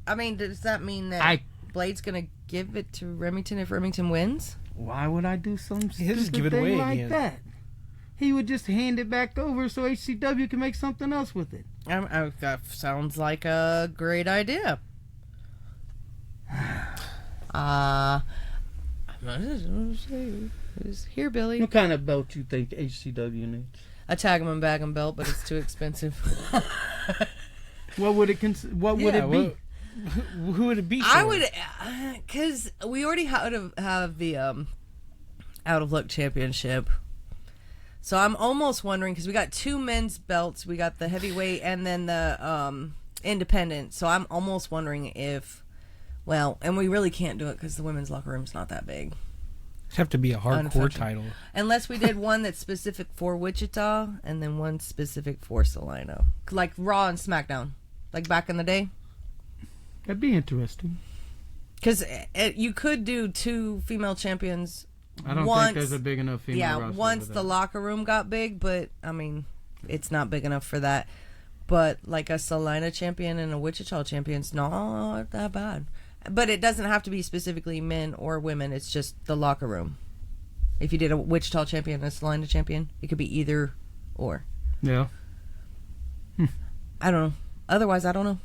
I mean, does that mean that Blade's gonna give it to Remington if Remington wins? Why would I do some stupid just give it thing away like again. that? He would just hand it back over so HCW can make something else with it. That sounds like a great idea. Here, Billy. What kind of belt you think HCW needs? A tag 'em and bag 'em belt, but it's too expensive. What would it be? Who would it be for? I would, because we already have the Out of Luck Championship. So I'm almost wondering, because we got 2 men's belts. We got the heavyweight and then the independent. So I'm almost wondering if, and we really can't do it because the women's locker room's not that big. It'd have to be a hardcore Unofficial. title. Unless we did one that's specific for Wichita and then one specific for Salina. Like Raw and SmackDown. Like back in the day. That'd be interesting. Because you could do 2 female champions. I don't think there's a big enough female roster. Yeah, once the locker room got big, but I mean, it's not big enough for that. But like a Salina champion and a Wichita champion's not that bad. But it doesn't have to be specifically men or women. It's just the locker room. If you did a Wichita champion and a Salina champion, it could be either or. Yeah. I don't know. Otherwise, I don't know.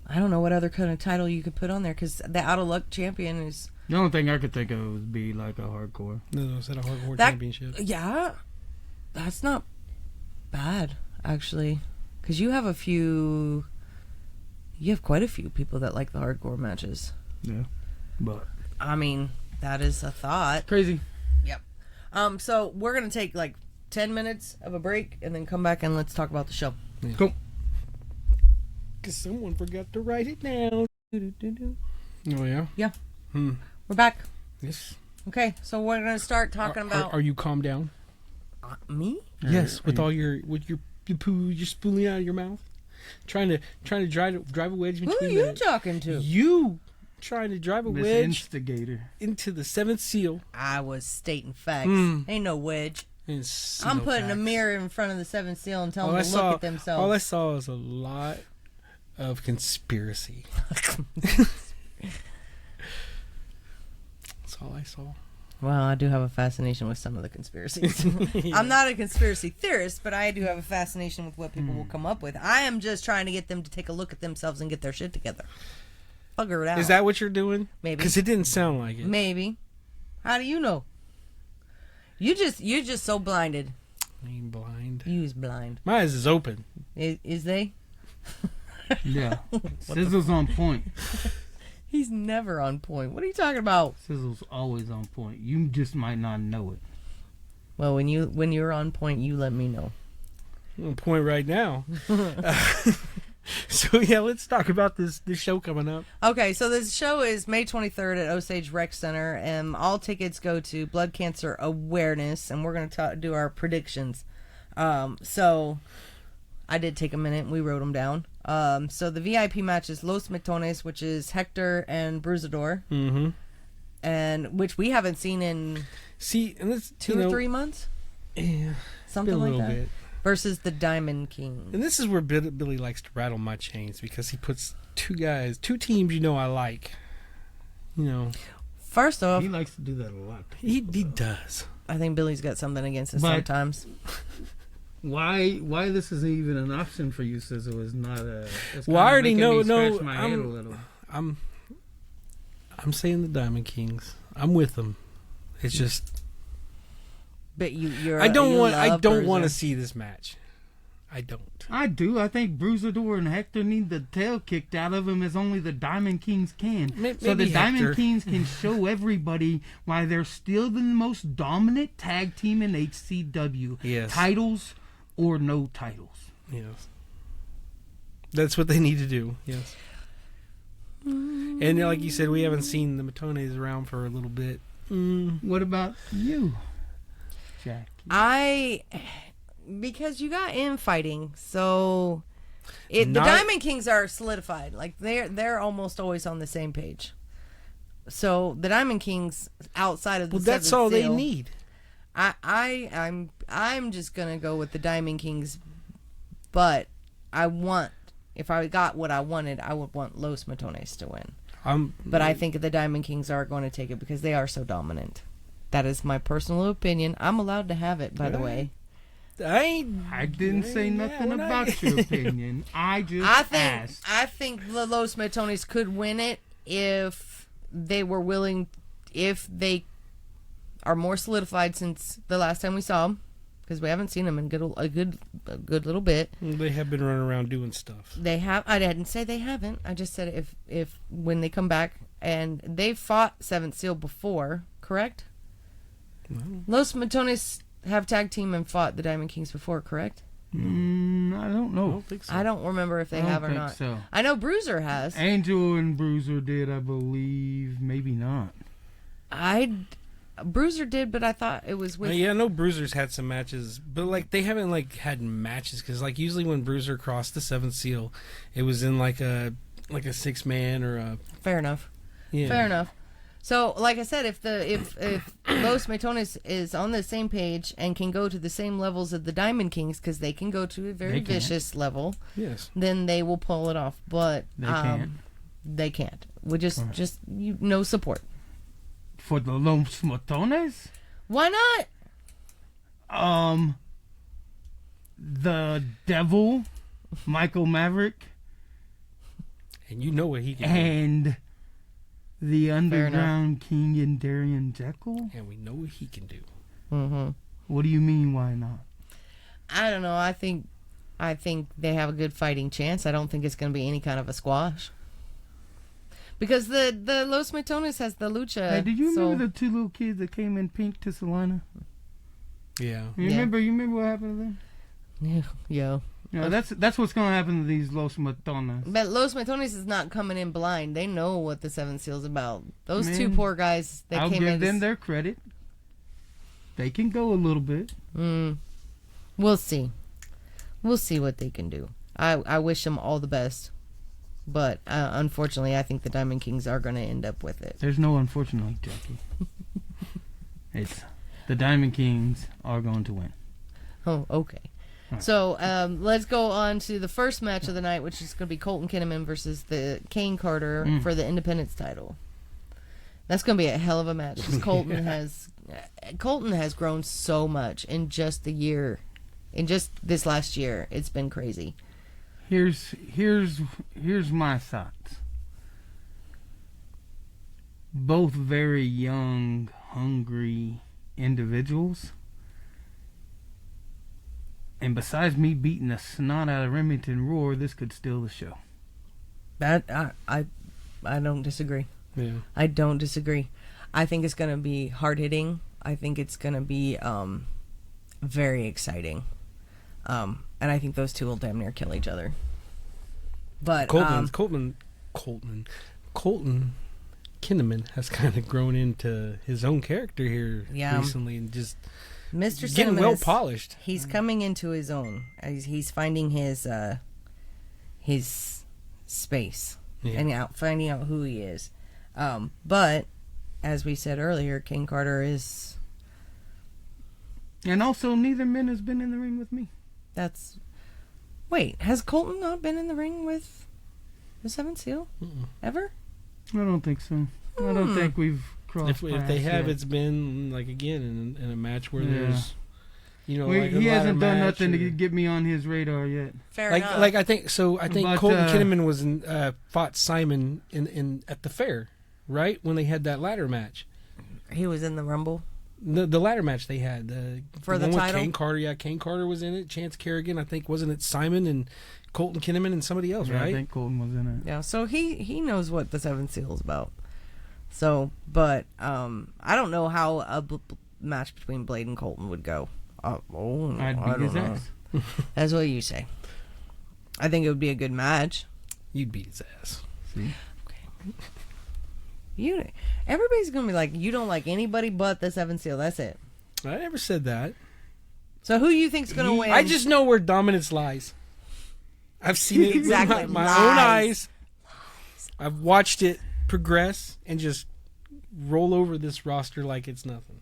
I don't know what other kind of title you could put on there because the Out of Luck champion is... The only thing I could think of would be like a hardcore. No, is that a hardcore That- championship? Yeah. That's not bad, actually. Because you have a few... You have quite a few people that like the hardcore matches. Yeah. But I mean, that is a thought. crazy. Yep. So we're going to take like 10 minutes of a break and then come back and let's talk about the show. Yeah. Cool. Because someone forgot to write it down. Oh, yeah? Yeah. Hmm. We're back. Yes. Okay, so we're going to start talking about... Are you calmed down? Me? Yes, with all your poo you're spooling out of your mouth, trying to drive a wedge Who between. are you talking to? You trying to drive a Miss wedge Instigator. into the 7th seal. I was stating facts. Mm. Ain't no wedge. And I'm putting a facts. mirror in front of the 7th seal and telling All I them to look saw- at themselves. All I saw was a lot of conspiracy. That's all I saw. Well, I do have a fascination with some of the conspiracies. I'm not a conspiracy theorist, but I do have a fascination with what people will come up with. I am just trying to get them to take a look at themselves and get their shit together. Figure it out. Is that what you're doing? Maybe. Because it didn't sound like it. Maybe. How do you know? You're just so blinded. I ain't blind. You's blind. My eyes is open. Is they? Yeah. Sizzle's on point. He's never on point. What are you talking about? Sizzle's always on point. You just might not know it. Well, when you're on point, you let me know. I'm on point right now. So yeah, let's talk about this show coming up. Okay, so this show is May 23rd at Osage Rec Center, and all tickets go to Blood Cancer Awareness, and we're going to do our predictions. So I did take a minute, and we wrote them down. So the VIP match is Los Metones, which is Hector and Bruisador, Mm-hmm. and which we haven't seen in And this 2 or 3 months, Yeah, something been a like little that. bit. Versus the Diamond King. And this is where Billy likes to rattle my chains because he puts two teams I like. First off, He likes to do that a lot. He does. I think Billy's got something against us But- sometimes. Why this is even an option for you, Sizzle, is not a... it's Well, I kinda already making me know. scratch my head a little. I'm I'm saying the Diamond Kings. I'm with them. It's just But you're I don't you want love to Bruiser. see this match. I don't. I do. I think Bruisador and Hector need the tail kicked out of him as only the Diamond Kings can. So the Maybe Diamond Hector. Kings can show everybody why they're still the most dominant tag team in HCW. Yes. Titles or no titles. Yes. That's what they need to do. Yes. And like you said, we haven't seen the Matones around for a little bit. What about you, Jackie? Because you got infighting, so the Not- Diamond Kings are solidified. Like they're almost always on the same page. So the Diamond Kings outside of the Well, that's seventh all they seal, need. I'm just gonna go with the Diamond Kings, but if I got what I wanted, I would want Los Matones to win. But I think the Diamond Kings are going to take it because they are so dominant. That is my personal opinion. I'm allowed to have it, by the way. I didn't say nothing about your opinion. I just asked. I think the Los Matones could win it if they were willing, if they are more solidified since the last time we saw them, because we haven't seen them in a good little bit. They have been running around doing stuff. They have. I didn't say they haven't. I just said if when they come back, and they fought Seventh Seal before, correct? Los Matones have tag team and fought the Diamond Kings before, correct? I don't I know. don't think so. I don't remember if they I don't have or think not. so. I know Bruiser has. Angel and Bruiser did, I believe. Maybe not. Bruiser did, but I thought it was with. Yeah, I know Bruiser's had some matches, but like they haven't like had matches because like usually when Bruiser crossed the seventh seal, it was in like a 6-man or a. Fair enough. Yeah. Fair enough. So, like I said, if Los Matones is on the same page and can go to the same levels of the Diamond Kings, because they can go to a very vicious level, yes, then they will pull it off. But They can't. They can't. We just no support. For the Los Matones? Why not? The Devil, Michael Maverick, and you know what he can and the Underground King and Darian Jekyll? do. And we know what he can do. Mm-hmm. What do you mean, why not? I don't know. I think they have a good fighting chance. I don't think it's going to be any kind of a squash. Because the Los Matones has the lucha. Hey, did you remember the two little kids that came in pink to Salina? Yeah. You remember what happened to them? Yeah. Yeah, that's what's gonna happen to these Los Matones. But Los Matones is not coming in blind. They know what the Seven Seal's about. Those two poor guys that I'll came in. give them their credit. They can go a little bit. We'll see. We'll see what they can do. I wish them all the best. But unfortunately, I think the Diamond Kings are going to end up with it. There's no unfortunately, Jackie. It's the Diamond Kings are going to win. Oh, okay. Right. So let's go on to the first match of the night, which is going to be Colton Kinnaman versus the Kane Carter for the Independence title. That's going to be a hell of a match because Colton has grown so much in just the year, in just this last year. It's been crazy. Here's my thoughts. Both very young, hungry individuals. And besides me beating the snot out of Remington Roar, this could steal the show. That I don't disagree. Yeah. I don't disagree. I think it's going to be hard hitting. I think it's going to be very exciting. And I think those two will damn near kill each other. But Colton Kinnaman has kind of grown into his own character here recently, and just Mr. getting Cinnamon well polished. He's coming into his own. He's finding his space and finding out who he is. But as we said earlier, King Carter is. And also, neither man has been in the ring with me. Wait, has Colton not been in the ring with the Seventh Seal? Ever? I don't think so. I don't think we've crossed If they have, yet. It's been like again in a match where there's, like he a hasn't done nothing or, to get me on his radar yet. Fair enough. Like I think so. I think But, Colton Kinnaman was fought Simon in at the fair, right, when they had that ladder match. He was in the Rumble. The ladder match they had For the one title? with Kane Carter. Kane Carter was in it. Chance Kerrigan, I think, wasn't it Simon and Colton Kinnaman and somebody else, right? I think Colton was in it. Yeah, so he knows what the Seventh Seal is about. So, but I don't know how a match between Blade and Colton would go. I'd I beat his don't know. ass. That's what you say. I think it would be a good match. You'd beat his ass. See? Everybody's gonna be like, you don't like anybody but the Seventh Seal. That's it. I never said that. So who you think's gonna win? I just know where dominance lies. I've seen it Exactly. with my Lies. own eyes. I've watched it progress and just roll over this roster like it's nothing.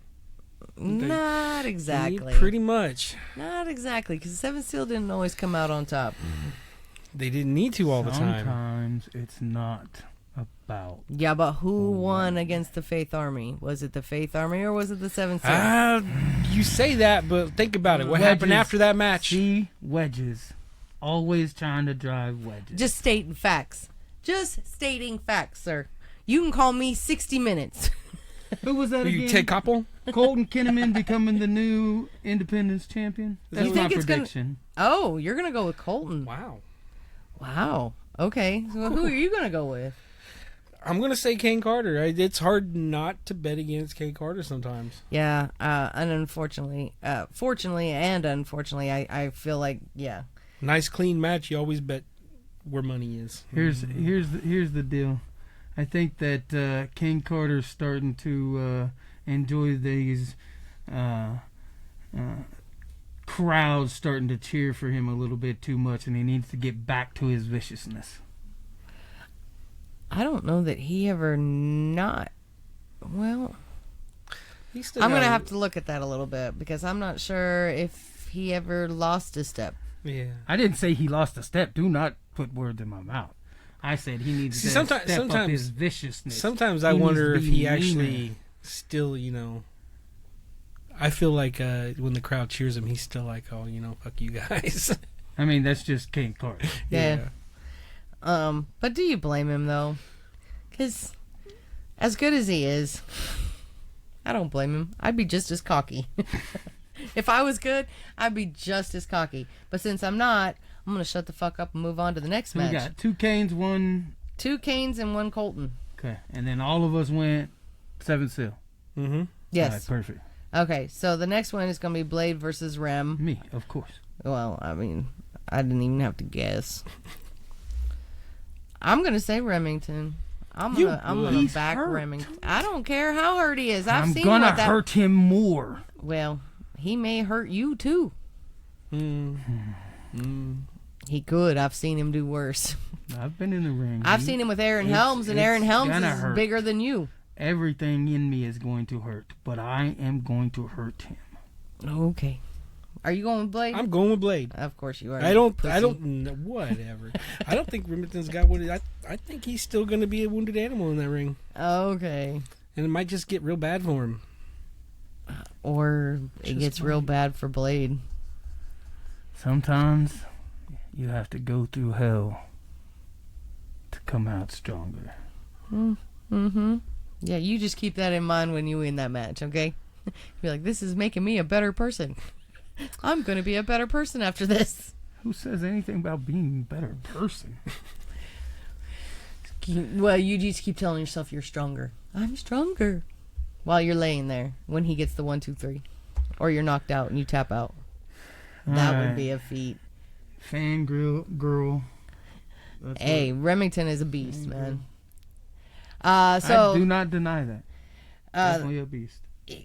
Not exactly. Pretty much. Not exactly, because the Seventh Seal didn't always come out on top. They didn't need to all the time. Sometimes it's not about. Yeah, but who won against the Faith Army? Was it the Faith Army or was it the Seventh Seal? You say that, but think about it. What happened after that match? See, wedges. Always trying to drive wedges. Just stating facts. Just stating facts, sir. You can call me 60 Minutes. Who was that again? Ted Koppel? Colton Kinnaman becoming the new Independence champion? That's my prediction. Oh, you're going to go with Colton. Wow. Okay. So who are you going to go with? I'm going to say Kane Carter. It's hard not to bet against Kane Carter sometimes. Yeah, and unfortunately, fortunately and unfortunately, I feel like, yeah. Nice clean match. You always bet where money is. Here's the deal. I think that King Carter's starting to enjoy these crowds starting to cheer for him a little bit too much, and he needs to get back to his viciousness. I don't know that he ever not. Well, I'm going to have to look at that a little bit because I'm not sure if he ever lost a step. Yeah. I didn't say he lost a step. Do not put words in my mouth. I said he needs to step up his viciousness. Sometimes I wonder if he actually still, I feel like when the crowd cheers him, he's still like, oh, fuck you guys. I mean, that's just King Carter. Yeah. But do you blame him, though? Because as good as he is, I don't blame him. I'd be just as cocky. If I was good, I'd be just as cocky. But since I'm not, I'm going to shut the fuck up and move on to the next match. We got 2 Canes, 1... 2 Canes and 1 Colton. Okay. And then all of us went 7 Seal. Mm-hmm. Yes. All right, perfect. Okay, so the next one is going to be Blade versus Rem. Me, of course. Well, I mean, I didn't even have to guess. I'm going to say Remington. I'm gonna back hurt. Remington. I don't care how hurt he is. I'm gonna hurt him more. Well, he may hurt you too. He could. I've seen him do worse. I've been in the ring. I've seen him with Aaron Helms, and Aaron Helms is bigger than you. Everything in me is going to hurt, but I am going to hurt him. Okay. Are you going with Blade? I'm going with Blade. Of course you are. Whatever. I don't think Remington's got what I think he's still going to be a wounded animal in that ring. Okay. And it might just get real bad for him. Or it gets real bad for Blade. Sometimes you have to go through hell to come out stronger. Mm-hmm. Yeah, you just keep that in mind when you win that match, okay? Be like, this is making me a better person. I'm going to be a better person after this. Who says anything about being a better person? Well, you just keep telling yourself you're stronger. I'm stronger. While you're laying there when he gets the 1, 2, 3. Or you're knocked out and you tap out. That would be a feat. Fangirl. Hey, Remington is a beast, man. So I do not deny that. Definitely a beast.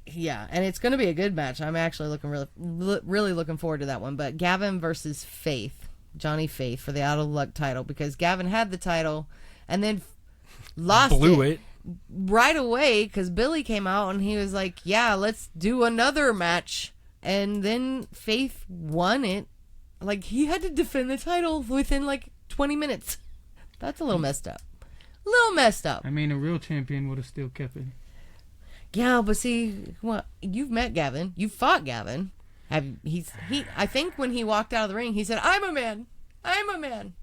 Yeah, and it's going to be a good match. I'm actually really looking forward to that one. But Gavin versus Faith, Johnny Faith, for the Out of Luck title, because Gavin had the title and then lost it right away because Billy came out and he was like, "Yeah, let's do another match." And then Faith won it. Like, he had to defend the title within like 20 minutes. That's a little messed up. I mean, a real champion would have still kept it. Yeah, but see, well, you've met Gavin. You've fought Gavin. I think when he walked out of the ring, he said, "I'm a man. I'm a man."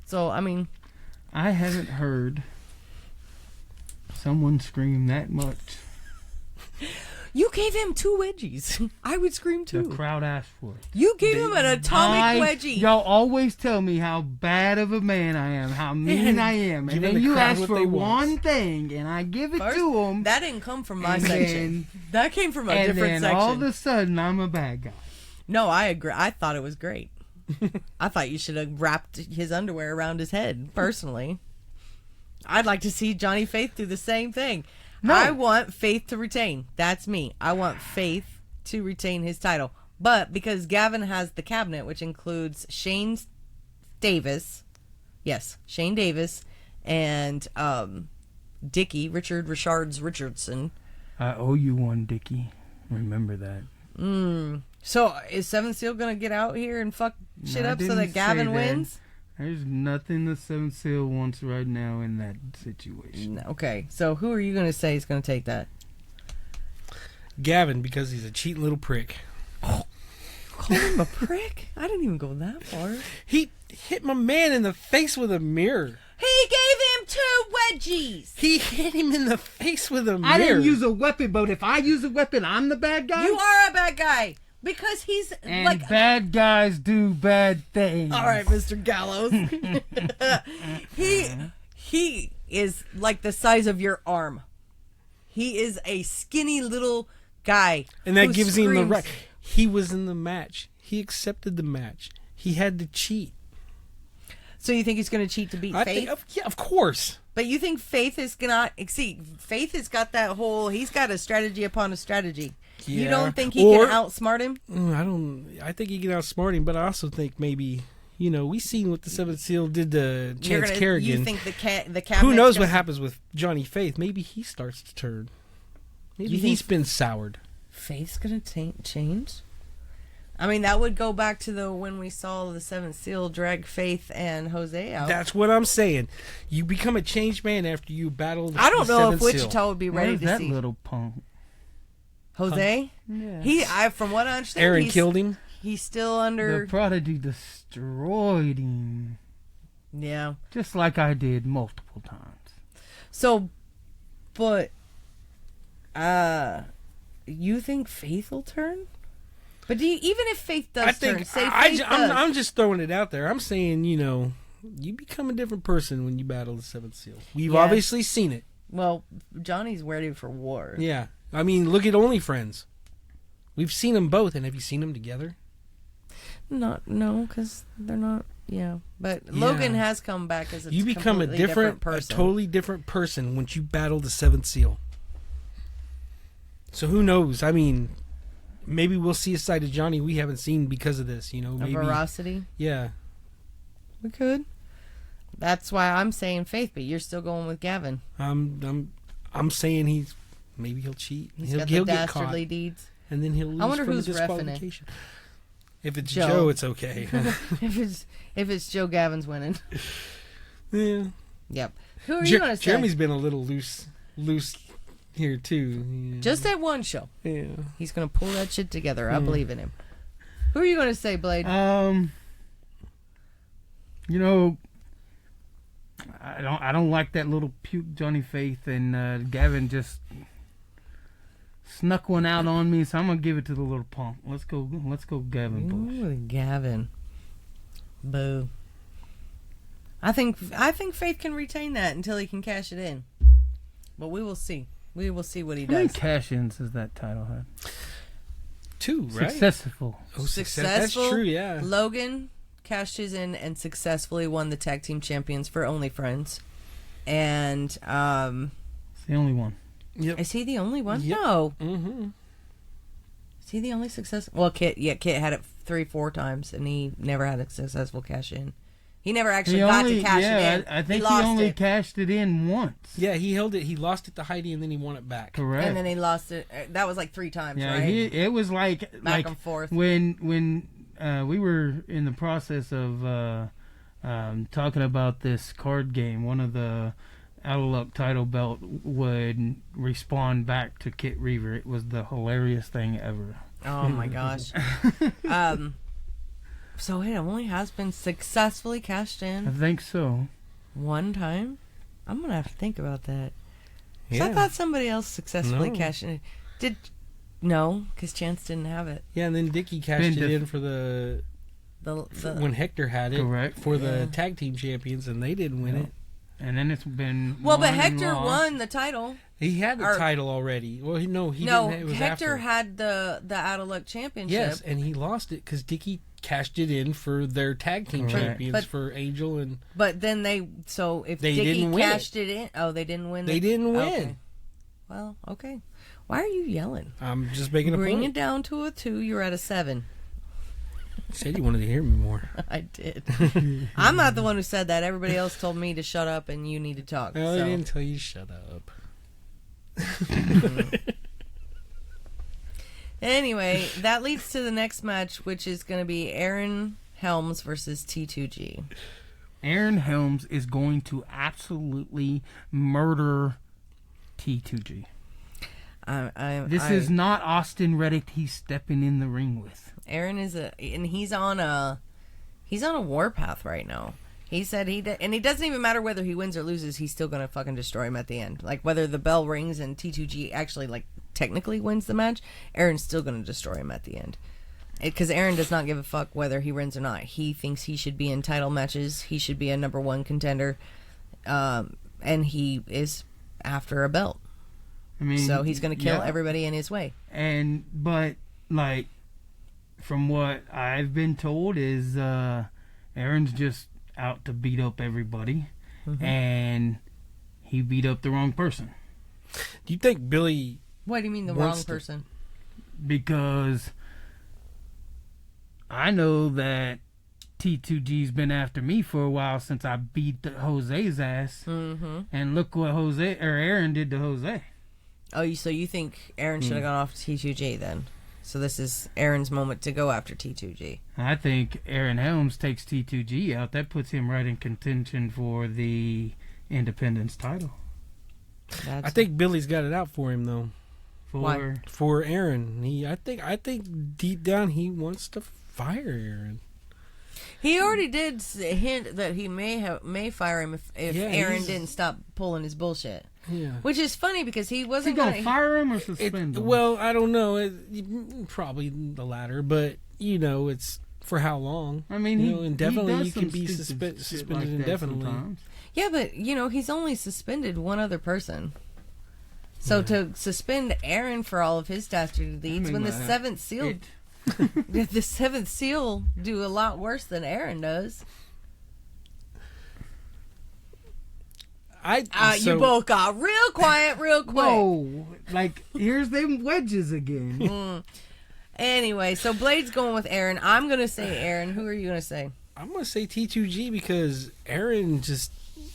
So, I mean, I haven't heard someone scream that much. You gave him 2 wedgies. I would scream too. The crowd asked for it. You gave him an atomic wedgie. Y'all always tell me how bad of a man I am, how mean I am, and then you ask for one thing, and I give it to them. That didn't come from my section. That came from a different section. And all of a sudden, I'm a bad guy. No, I agree. I thought it was great. I thought you should have wrapped his underwear around his head, personally. I'd like to see Johnny Faith do the same thing. No. I want Faith to retain. That's me. I want Faith to retain his title. But because Gavin has the cabinet, which includes Shane Davis. Yes, Shane Davis and Dickie, Richardson. I owe you one, Dickie. Remember that. So is Seven Seal going to get out here and fuck shit up so that Gavin wins? There's nothing the Seven Seal wants right now in that situation. Okay, so who are you going to say is going to take that? Gavin, because he's a cheating little prick. Oh, call him a prick? I didn't even go that far. He hit my man in the face with a mirror. He gave him 2 wedgies. He hit him in the face with a mirror. I didn't use a weapon, but if I use a weapon, I'm the bad guy? You are a bad guy. Because he's and like... bad guys do bad things. All right, Mr. Gallows. He is like the size of your arm. He is a skinny little guy. And that gives him the right. He was in the match. He accepted the match. He had to cheat. So you think he's going to cheat to beat Faith? Yeah, of course. But you think Faith is gonna see? Faith has got that whole. He's got a strategy upon a strategy. You don't think he can outsmart him? I don't. I think he can outsmart him, but I also think maybe we seen what the Seventh Seal did to Chance Kerrigan. You think the cabinet? Who knows what happens with Johnny Faith? Maybe he starts to turn. Maybe he's been soured. Faith's gonna change. I mean, that would go back to when we saw the Seventh Seal drag Faith and Jose out. That's what I'm saying. You become a changed man after you battle. I don't know if Seventh Wichita Seal. would be ready to that see little punk. Jose. Yeah. From what I understand, Aaron killed him. He's still under. The Prodigy destroyed him. Yeah. Just like I did multiple times. So, but, you think Faith will turn? But even if Faith does turn, say Faith does. I'm just throwing it out there. I'm saying, you become a different person when you battle the Seventh Seal. We've obviously seen it. Well, Johnny's ready for war. Yeah. I mean, look at Only Friends. We've seen them both, and have you seen them together? No, because they're not. Yeah, but Logan has come back as you become a different person. A totally different person once you battle the Seventh Seal. So who knows? I mean, maybe we'll see a side of Johnny we haven't seen because of this. Maybe veracity. Yeah, we could. That's why I'm saying Faith, but you're still going with Gavin. I'm saying maybe he'll cheat. He'll get dastardly caught, deeds, and then he'll lose. I wonder from who's disqualification. If it's Joe, it's okay. if it's Joe, Gavin's winning. Yeah. Yep. Who are you going to say? Jeremy's been a little loose here too. Yeah. Just at one show. Yeah. He's going to pull that shit together. I believe in him. Who are you going to say, Blade? I don't like that little puke Johnny Faith, and Gavin just snuck one out on me, so I'm gonna give it to the little punk. Let's go Gavin Bush. Ooh, Gavin. Boo. I think Faith can retain that until he can cash it in. But we will see. We will see what he does. How many cash-ins has that title had? 2, right? Successful. Oh, successful. That's true, yeah. Logan cashed his in and successfully won the tag team champions for Only Friends. And it's the only one. Yep. Is he the only one? Yep. No. Mm-hmm. Is he the only success? Well, Kit had it 3-4 times, and he never had a successful cash in. He never actually got to cash it in. I think he only cashed it in once. Yeah, he held it. He lost it to Heidi, and then he won it back. Correct. And then he lost it. That was like 3 times, right? It was back and forth. When we were in the process of talking about this card game, one of the Out of Luck title belt would respond back to Kit Reaver. It was the hilarious thing ever. Oh my gosh. So it only has been successfully cashed in. I think so. One time? I'm going to have to think about that. Yeah. I thought somebody else successfully cashed in. No, because Chance didn't have it. Yeah, and then Dickie cashed it in for when Hector had it. Correct. For the tag team champions, and they didn't win it. And then it's been but Hector won the title. He had the title already. Well, he didn't. It was Hector after. had the Out of Luck championship. Yes, and he lost it because Dickie cashed it in for their tag team champions for Angel and. But then if Dickie cashed it in, they didn't win. They didn't win. Okay. Well, okay. Why are you yelling? I'm just making a point. Bring it down to a 2. You're at a 7. You said you wanted to hear me more. I did. I'm not the one who said that. Everybody else told me to shut up and you need to talk. No, they didn't tell you to shut up. Anyway, that leads to the next match, which is going to be Aaron Helms versus T2G. Aaron Helms is going to absolutely murder T2G. This is not Austin Reddick he's stepping in the ring with. Aaron he's on a warpath right now. He said and it doesn't even matter whether he wins or loses, he's still gonna fucking destroy him at the end. Like whether the bell rings and T2G actually technically wins the match, Aaron's still gonna destroy him at the end. Because Aaron does not give a fuck whether he wins or not. He thinks he should be in title matches. He should be a number 1 contender, and he is after a belt. I mean, so he's going to kill everybody in his way. But from what I've been told is Aaron's just out to beat up everybody. Mm-hmm. And he beat up the wrong person. Do you think Billy? What do you mean the Wants wrong to- person? Because I know that T2G's been after me for a while since I beat Jose's ass. Mm-hmm. And look what Aaron did to Jose. Oh, so you think Aaron should have gone off to T2G then? So this is Aaron's moment to go after T2G. I think Aaron Helms takes T2G out. That puts him right in contention for the Independence title. That's I think Billy's got it out for him though. For For Aaron, I think deep down he wants to fire Aaron. he already did hint that he may fire him if Yeah, Aaron he's- didn't stop pulling his bullshit. Yeah. Which is funny because he is he wasn't gonna fire him or suspend him? Well, I don't know. Probably the latter, but it's for how long? I mean, indefinitely. does You some can be stupid shit suspended like that indefinitely. sometimes. Yeah, but he's only suspended one other person. So to suspend Aaron for all of his dastardly deeds, mean, when the my- seventh seal, the seventh seal do a lot worse than Aaron does. You both got real quiet, real quick. Whoa! Like here's them wedges again. Anyway, so Blade's going with Aaron. I'm gonna say Aaron. Who are you gonna say? I'm gonna say T2G because Aaron just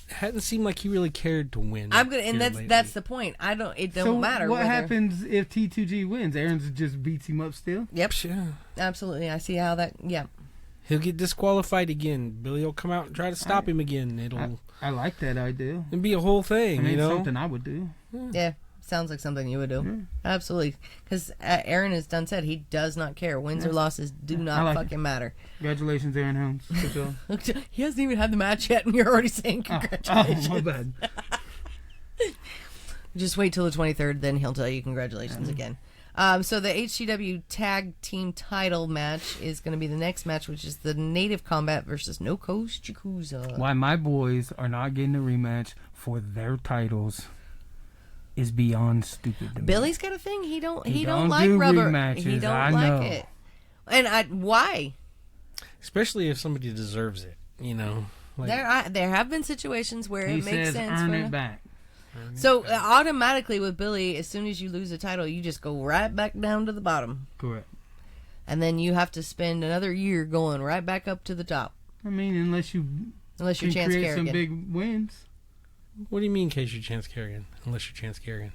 hadn't seemed like he really cared to win. I'm gonna, and here that's lately. the point. It don't So matter. what whether- happens if T2G wins? Aaron just beats him up still. Yep, Yeah. absolutely. I see how that. Yeah. He'll get disqualified again. Billy will come out and try to stop him again. It'll I like that idea. be a whole I thing, mean, it's something I would do. Yeah, sounds like something you would do. Absolutely. Because Aaron has done said he does not care. Wins or losses do not like fucking matter. Congratulations, Aaron Helms. Good job. He hasn't even had the match yet, and you're already saying congratulations. Oh, my bad. Just wait till the 23rd, then he'll tell you congratulations again. So the HCW Tag Team Title match is going to be the next match, which is the Native Combat versus No Coast Yakuza. Why my boys are not getting a rematch for their titles is beyond stupid to me. Billy's got a thing. He don't don't like do rubber. rematches, He don't I like know. it. And why? especially if somebody deserves it. Like, There have been situations where He it makes says sense earn for it back. So automatically with Billy, as soon as you lose a title, you just go right back down to the bottom, Correct. and then you have to spend another year going right back up to the top, I mean, unless you unless you're can Chance create some Kerrigan. big wins. what do you mean, case you're Chance Kerrigan? Unless you're Chance Kerrigan,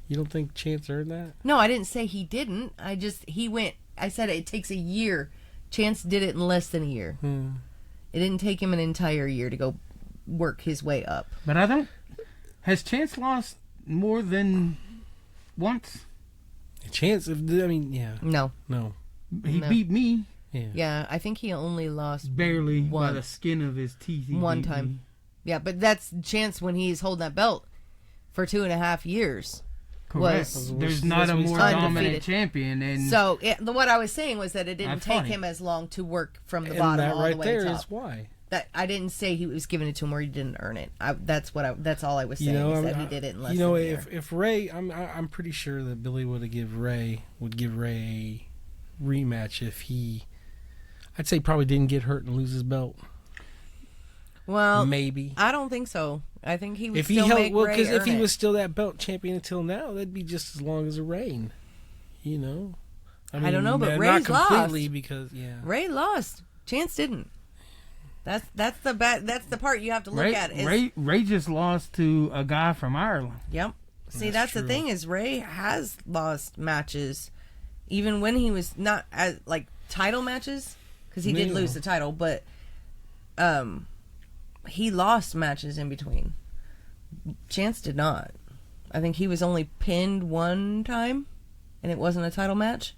you don't think Chance earned that? No, I didn't say he didn't. He went. I said it takes a year. Chance did it in less than a year. It didn't take him an entire year to go work his way up. But I don't. Has Chance lost more than once? Chance, yeah, No. no, He No. beat me yeah. Yeah, I think he only lost barely by Once. the skin of his teeth. He One beat time. me. Yeah, but that's Chance when he's holding that belt for 2.5 years. Correct. Was- There's not a more undefeated. dominant champion, and So what I was saying was that it didn't That's take funny. him as long to work from the And bottom that all right the way there to is top. why. That I didn't say he was giving it to him or he didn't earn it. That's all I was saying is that he did it in less than a year. if Ray, I'm pretty sure that Billy would give Ray a rematch if he, I'd say probably didn't get hurt and lose his belt. Well, Maybe I don't think so. I think he would if he still held make Ray because if earn he it. was still that belt champion until now, that'd be just as long as a reign. I don't know, but not Ray's completely lost. because Ray lost. Chance didn't. That's the part you have to look at. Is, Ray just lost to a guy from Ireland. Yep. See, That's that's the true. thing is Ray has lost matches, even when he was not as like title matches, because he did Yeah. lose the title, but he lost matches in between. Chance did not. I think he was only pinned one time, and it wasn't a title match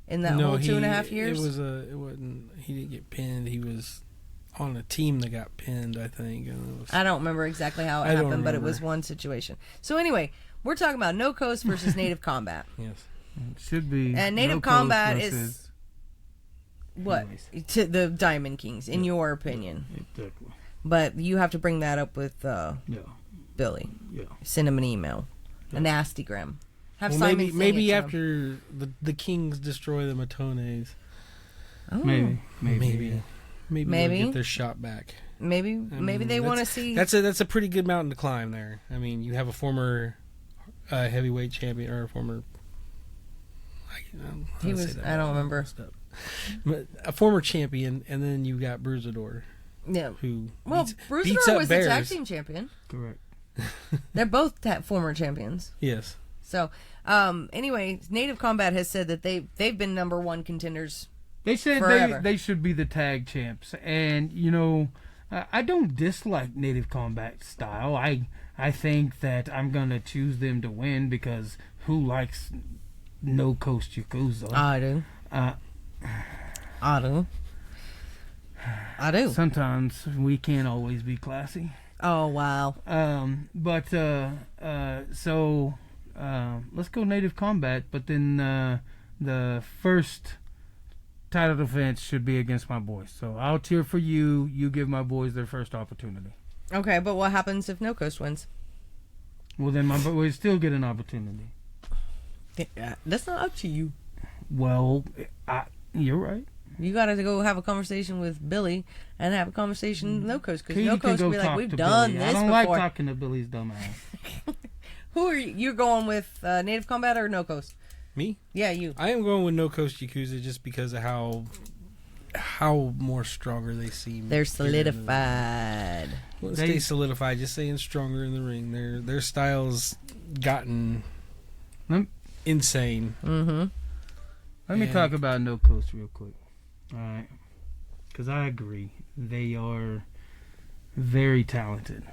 in that whole 2.5 years. It wasn't. He didn't get pinned. He was on a team that got pinned, I think. And it was, I don't remember exactly how it I don't happened, but it remember. was one situation. So anyway, we're talking about No Coast versus Native Combat. yes. It should be. And Native No Coast Combat versus- is what Anyways. to the Diamond Kings, in your opinion. Exactly. But you have to bring that up with Yeah. Billy. Yeah. Send him an email, a nastygram. Have Well, Simon maybe sing it to him. after the Kings destroy the Matones, Oh. Maybe. maybe Maybe. they'll get their shot back. maybe they want to see. That's a pretty good mountain to climb there. I mean, you have a former heavyweight champion or a former. I don't remember. But a former champion, and then you got Bruisador. Yeah. Who Bruisador was Bears. the tag team champion. Correct. They're both former champions. Yes. So, anyway, Native Combat has said that they've been number one contenders. They said forever. they should be the tag champs, and I don't dislike Native Combat style. I think that I'm gonna choose them to win because who likes no coast Yakuza? I do. I do. Sometimes we can't always be classy. Oh wow. So let's go Native Combat, but then the first title defense should be against my boys. So I'll cheer for you. You give my boys their first opportunity. Okay, but what happens if No Coast wins? Well, then my boys still get an opportunity. That's not up to you. Well, you're right. You got to go have a conversation with Billy and have a conversation with No Coast because Katie No can Coast go will be like, talk we've to done Billy. this I don't before. like talking to Billy's dumbass. Who are you? You're going with Native Combat or No Coast? Me? Yeah, you. I am going with No Coast Yakuza just because of how more stronger they seem. They're solidified. Well, stay solidified. Just saying stronger in the ring. Their style's gotten insane. Mm-hmm. Let me talk about No Coast real quick. All right. Because I agree. They are very talented.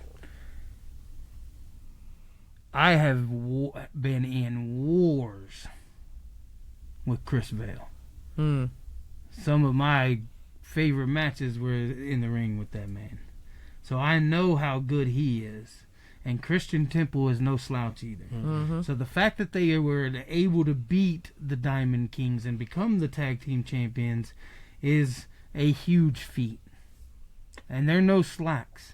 I have been in wars with Chris Vale. Mm. Some of my favorite matches were in the ring with that man. So I know how good he is. And Christian Temple is no slouch either. Mm-hmm. So the fact that they were able to beat the Diamond Kings and become the tag team champions is a huge feat. And they're no slacks.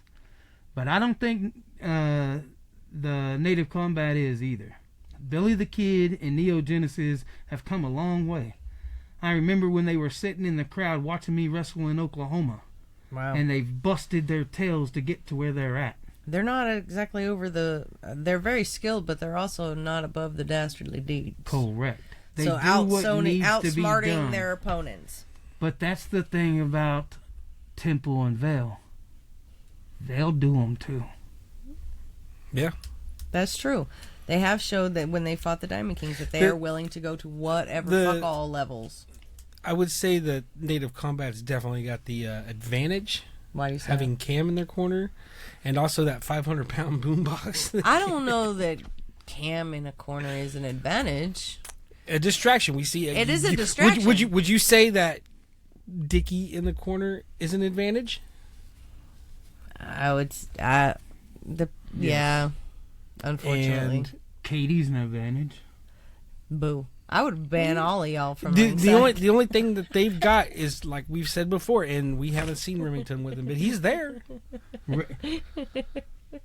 But I don't think the Native Combat is either. Billy the Kid and Neo Genesis have come a long way. I remember when they were sitting in the crowd watching me wrestle in Oklahoma. Wow. And they've busted their tails to get to where they're at. They're not exactly over they're very skilled, but they're also not above the dastardly deeds. Correct. They so do what needs to be outsmarting done. their opponents. But that's the thing about Temple and Vale. They'll do them too. Yeah. That's true. They have showed that when they fought the Diamond Kings that they are willing to go to whatever fuck all levels. I would say that Native Combat's definitely got the advantage. Why do you say having that? Cam in their corner, and also that 500-pound boombox. I don't know that Cam in a corner is an advantage. A distraction. We see it is a distraction. Would you say that Dickie in the corner is an advantage? I would. Yeah. Unfortunately, And Katie's an advantage. Boo. I would ban all of y'all from the only thing that they've got is, like we've said before, and we haven't seen Remington with him, but he's there.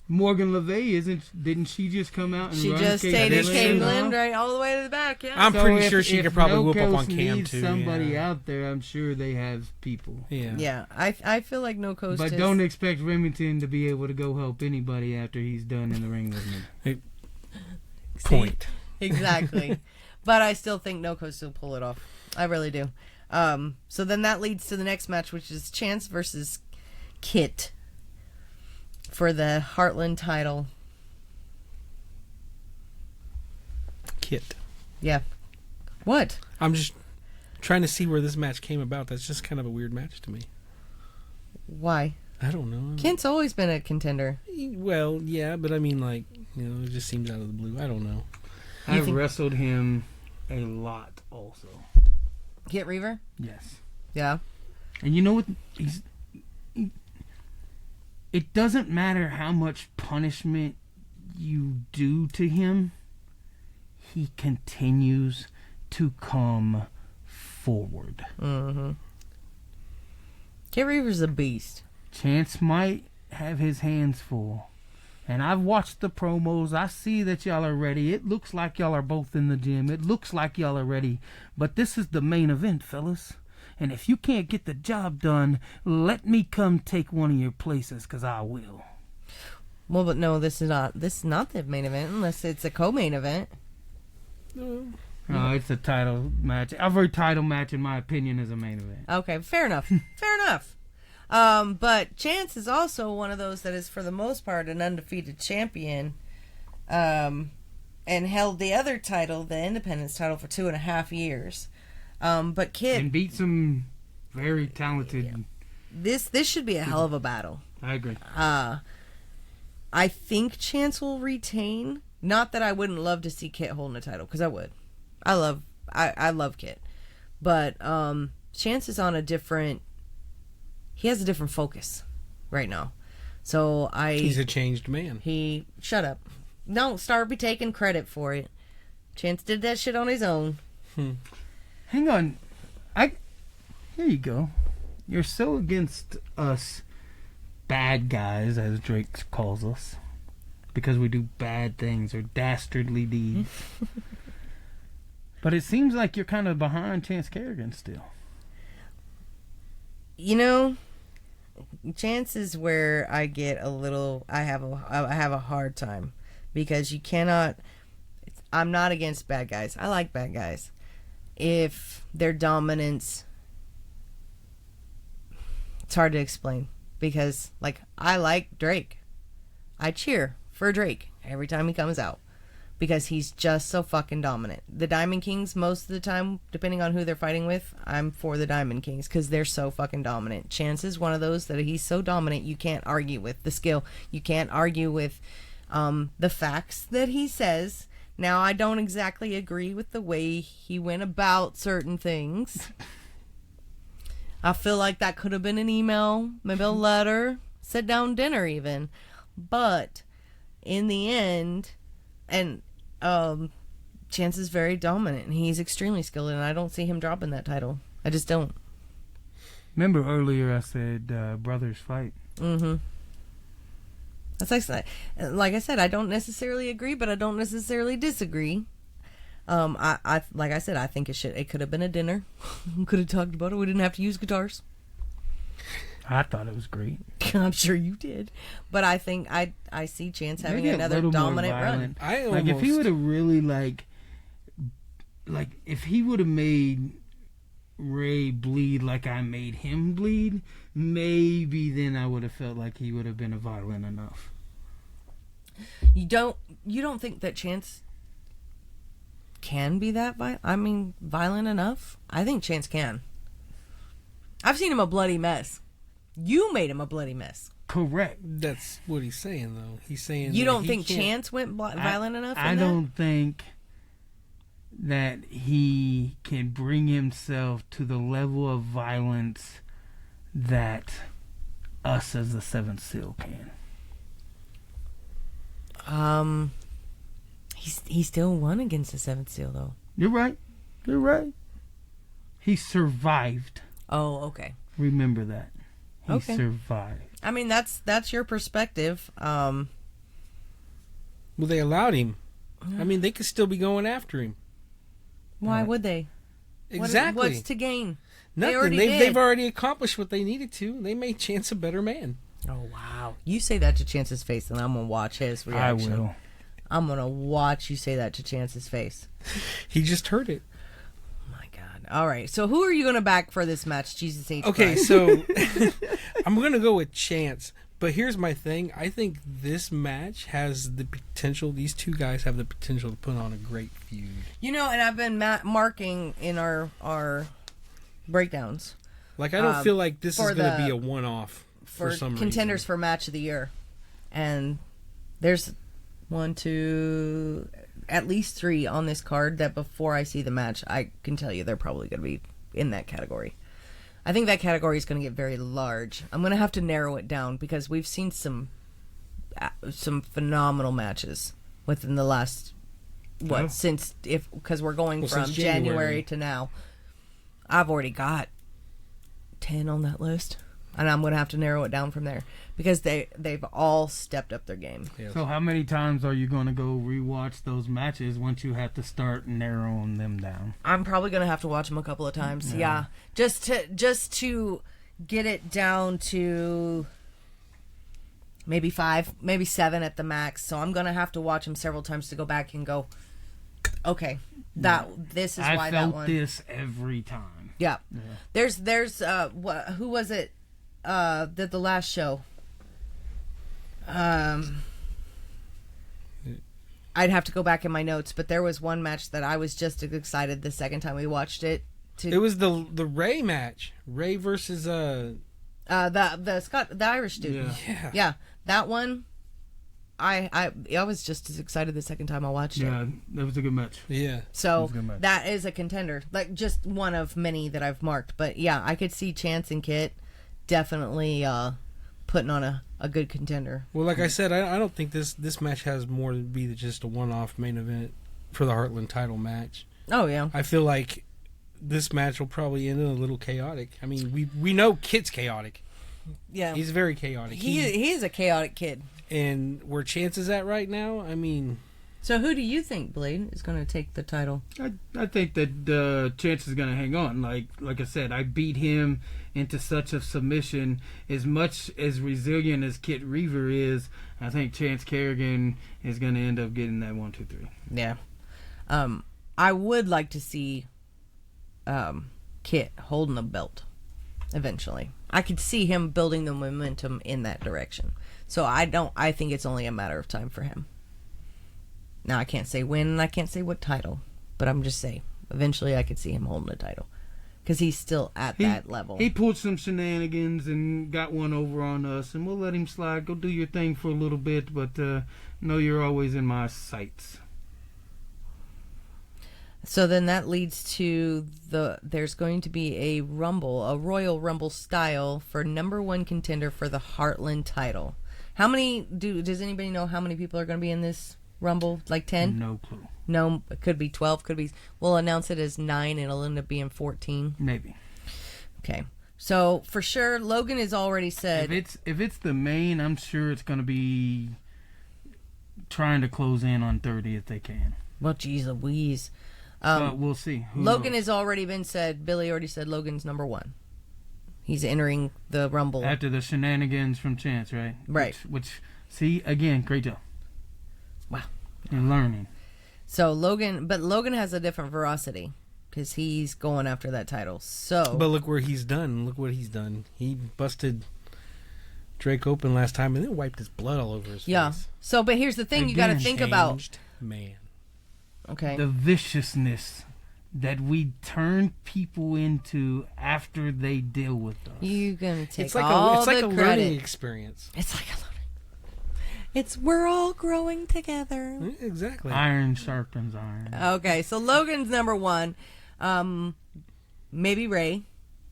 Morgan LeVay didn't she just come out and she run just Kate Kate Lynn right all the way to the back? Yeah, I'm pretty sure she could probably whoop up on Cam needs too. Somebody out there, I'm sure they have people. Yeah. I feel like No Coast. But don't expect Remington to be able to go help anybody after he's done in the ring with me. Point. Exactly. But I still think No Coast will pull it off. I really do. So then that leads to the next match, which is Chance versus Kit for the Heartland title. Kit. Yeah. What? I'm just trying to see where this match came about. That's just kind of a weird match to me. Why? I don't know. Kent's always been a contender. Well, yeah, but I mean, like, it just seems out of the blue. I don't know. I wrestled him a lot also. Kit Reaver? Yes. Yeah. And you know what? It doesn't matter how much punishment you do to him. He continues to come forward. Mm-hmm. Kit Reaver's a beast. Chance might have his hands full. And I've watched the promos. I see that y'all are ready. It looks like y'all are both in the gym. It looks like y'all are ready. But this is the main event, fellas. And if you can't get the job done, let me come take one of your places, because I will. Well, but no, this is not the main event unless it's a co-main event. No, it's a title match. Every title match, in my opinion, is a main event. Okay, fair enough. Fair enough. But Chance is also one of those that is, for the most part, an undefeated champion, and held the other title, the Independence title, for 2.5 years. But Kid... And beat some very talented... Yeah. This should be a hell of a battle. I agree. I think Chance will retain. Not that I wouldn't love to see Kit holding a title, because I would. I love Kit. But Chance is on a different... He has a different focus right now. So He's a changed man. Shut up. Don't start be taking credit for it. Chance did that shit on his own. Hang on. Here you go. You're so against us bad guys, as Drake calls us, because we do bad things or dastardly deeds. But it seems like you're kind of behind Chance Kerrigan still. You know, Chance is where I get a little... I have a hard time, because you cannot... I'm not against bad guys. I like bad guys. If their dominance... It's hard to explain, because, like, I like Drake. I cheer for Drake every time he comes out, because he's just so fucking dominant. The Diamond Kings, most of the time, depending on who they're fighting with, I'm for the Diamond Kings, because they're so fucking dominant. Chance is one of those that he's so dominant, you can't argue with the skill. You can't argue with the facts that he says. Now, I don't exactly agree with the way he went about certain things. I feel like that could have been an email, maybe a letter, sit-down dinner even. But in the end, and Chance is very dominant, and he's extremely skilled, and I don't see him dropping that title. I just don't. Remember earlier I said brothers fight. Mm-hmm. That's like I said, I don't necessarily agree, but I don't necessarily disagree. I like I said, I think it could have been a dinner. We could have talked about it. We didn't have to use guitars. I thought it was great. I'm sure you did, but I think I see Chance having another dominant run. Like if he would have really like if he would have made Ray bleed like I made him bleed, maybe then I would have felt like he would have been violent enough. You don't think that Chance can be that violent enough? I think Chance can. I've seen him a bloody mess. You made him a bloody mess. Correct. That's what he's saying, though. He's saying you don't think Chance went violent enough? I don't think that he can bring himself to the level of violence that us as the Seventh Seal can. He still won against the Seventh Seal, though. You're right. He survived. Oh, okay. Remember that. He Okay. survived. I mean, that's your perspective. Well, they allowed him. I mean, they could still be going after him. Why would they? Exactly. What's to gain? Nothing. They've already accomplished what they needed to. They made Chance a better man. Oh, wow. You say that to Chance's face, and I'm going to watch his reaction. I will. I'm going to watch you say that to Chance's face. He just heard it. Oh, my God. All right. So who are you going to back for this match, Jesus H. Okay, Christ? so I'm going to go with Chance. But here's my thing. I think this match has the potential, these two guys have the potential to put on a great feud. You know, and I've been marking in our breakdowns. Like, I don't feel like this is going to be a one-off for some contenders reason. for match of the year. And there's 1, 2, at least 3 on this card that before I see the match, I can tell you they're probably going to be in that category. I think that category is going to get very large. I'm going to have to narrow it down because we've seen some phenomenal matches within the last because we're going from since January to now. I've already got 10 on that list. And I'm going to have to narrow it down from there because they've all stepped up their game. Yes. So how many times are you going to go rewatch those matches once you have to start narrowing them down? I'm probably going to have to watch them a couple of times. Yeah. Just to get it down to maybe 5, maybe 7 at the max. So I'm going to have to watch them several times to go back and go, okay, this is why that one. I felt this every time. Yeah. There's who was it? The last show. I'd have to go back in my notes, but there was one match that I was just as excited the second time we watched it. It was the Ray match. Ray versus the Irish dude. Yeah. That one. I was just as excited the second time I watched it. Yeah, that was a good match. Yeah. So that is a contender. Like just one of many that I've marked. But yeah, I could see Chance and Kit definitely putting on a good contender. Well, like I said, I don't think this match has more to be than just a one-off main event for the Heartland title match. Oh yeah. I feel like this match will probably end in a little chaotic. I mean, we know Kit's chaotic. Yeah. He's very chaotic. He is a chaotic kid. And where Chance is at right now, I mean... So who do you think, Blade, is going to take the title? I think that Chance is going to hang on. Like I said, I beat him into such a submission. As much as resilient as Kit Reaver is, I think Chance Kerrigan is going to end up getting that 1, 2, 3. Yeah. I would like to see Kit holding the belt eventually. I could see him building the momentum in that direction. So I think it's only a matter of time for him. Now I can't say when and I can't say what title, but I'm just saying eventually I could see him holding the title because he's still at that level. He pulled some shenanigans and got one over on us, and we'll let him slide. Go do your thing for a little bit, but know you're always in my sights. So then that leads to there's going to be a Royal Rumble style for #1 contender for the Heartland title. How many does anybody know how many people are going to be in this Rumble? Like 10? No clue. No, it could be 12, we'll announce it as 9 and it'll end up being 14. Maybe. Okay. So for sure Logan has already said if it's the main, I'm sure it's going to be trying to close in on 30 if they can. Well, geez Louise. But we'll see. Logan has already been said. Billy already said Logan's #1. He's entering the Rumble. After the shenanigans from Chance, right? Right. Which see, again, great job. Wow. You're learning. So Logan has a different veracity because he's going after that title. So, but look where he's done. Look what he's done. He busted Drake open last time and then wiped his blood all over his face. So, but here's the thing: you got to think about. Man. Okay. The viciousness that we turn people into after they deal with us. You're gonna take it's like all it's like the a credit. learning experience. It's like a learning. We're all growing together. Yeah, exactly. Iron sharpens iron. Okay, so Logan's #1. Maybe Ray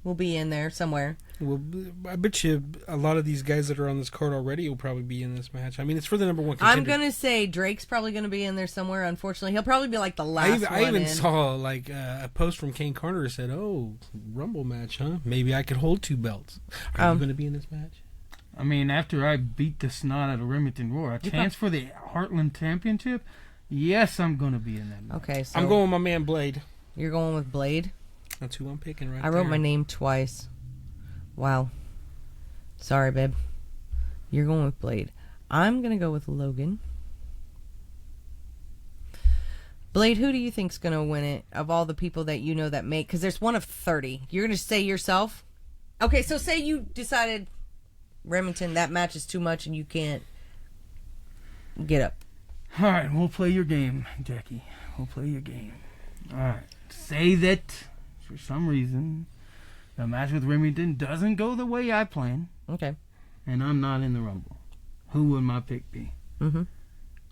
will be in there somewhere. Well, I bet you a lot of these guys that are on this card already will probably be in this match. I mean, it's for the #1 contender. I'm gonna say Drake's probably gonna be in there somewhere. Unfortunately, he'll probably be like the last one. I even saw like a post from Kane Carter that said, "Oh, Rumble match, huh? Maybe I could hold 2 belts." Are you gonna be in this match? I mean, after I beat the snot out of Remington Roar, a chance for the Heartland Championship? Yes, I'm gonna be in that match. Okay, so I'm going with my man Blade. You're going with Blade? That's who I'm picking right I wrote my name twice. Wow. Sorry, babe. You're going with Blade. I'm going to go with Logan. Blade, who do you think's going to win it of all the people that you know that make? Because there's one of 30. You're going to say yourself? Okay, so say you decided, Remington, that match is too much and you can't get up. All right, we'll play your game, Jackie. We'll play your game. All right. Say that for some reason the match with Remington doesn't go the way I planned. Okay. And I'm not in the Rumble. Who would my pick be? Mm-hmm.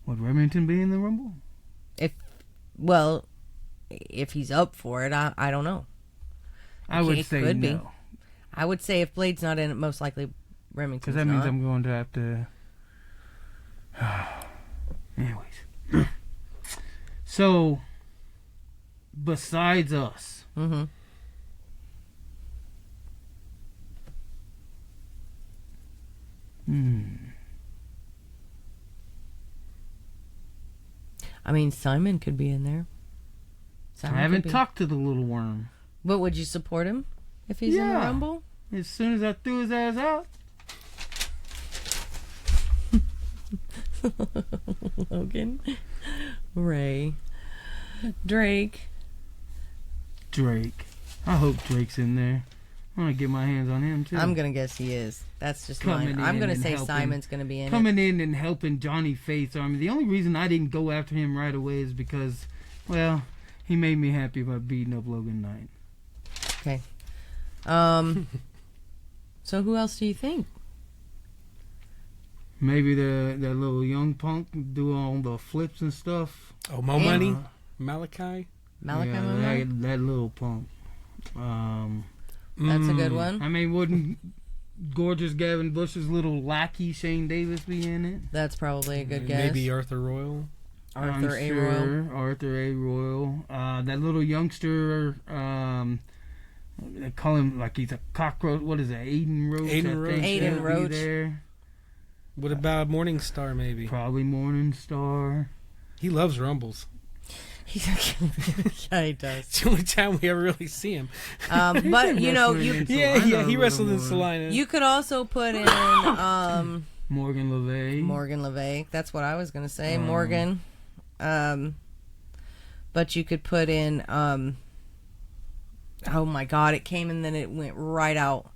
Would Remington be in the Rumble? If he's up for it, I don't know. I would say could no. Be. I would say if Blade's not in it, most likely Remington's because that means I'm going to have to... Anyways. So, besides us, mm-hmm. I mean, Simon could be in there. I haven't talked to the little worm. But would you support him if he's in the Rumble? As soon as I threw his ass out. Logan, Ray, Drake. I hope Drake's in there. I want to get my hands on him too. I'm gonna guess he is. That's just mine. I'm gonna say Simon's gonna be in coming in and helping Johnny Faith's army. The only reason I didn't go after him right away is because, well, he made me happy by beating up Logan Knight. Okay. So who else do you think? Maybe that little young punk do all the flips and stuff. Oh, Mo Money, Malachi. Yeah, that little punk. That's a good one. I mean, wouldn't gorgeous Gavin Bush's little lackey Shane Davis be in it? That's probably a good guess. Maybe Arthur Royal. Arthur A. Royal. That little youngster, they call him like he's a cockroach. What is that? Aiden Roach. Aiden Roach. There. What about Morningstar, maybe? Probably Morningstar. He loves Rumbles. Yeah, he does. It's the only time we ever really see him. But, you know, he wrestled in Salina. You could also put in Morgan LeVay. That's what I was going to say. Morgan. But you could put in, oh my God, it came and then it went right out.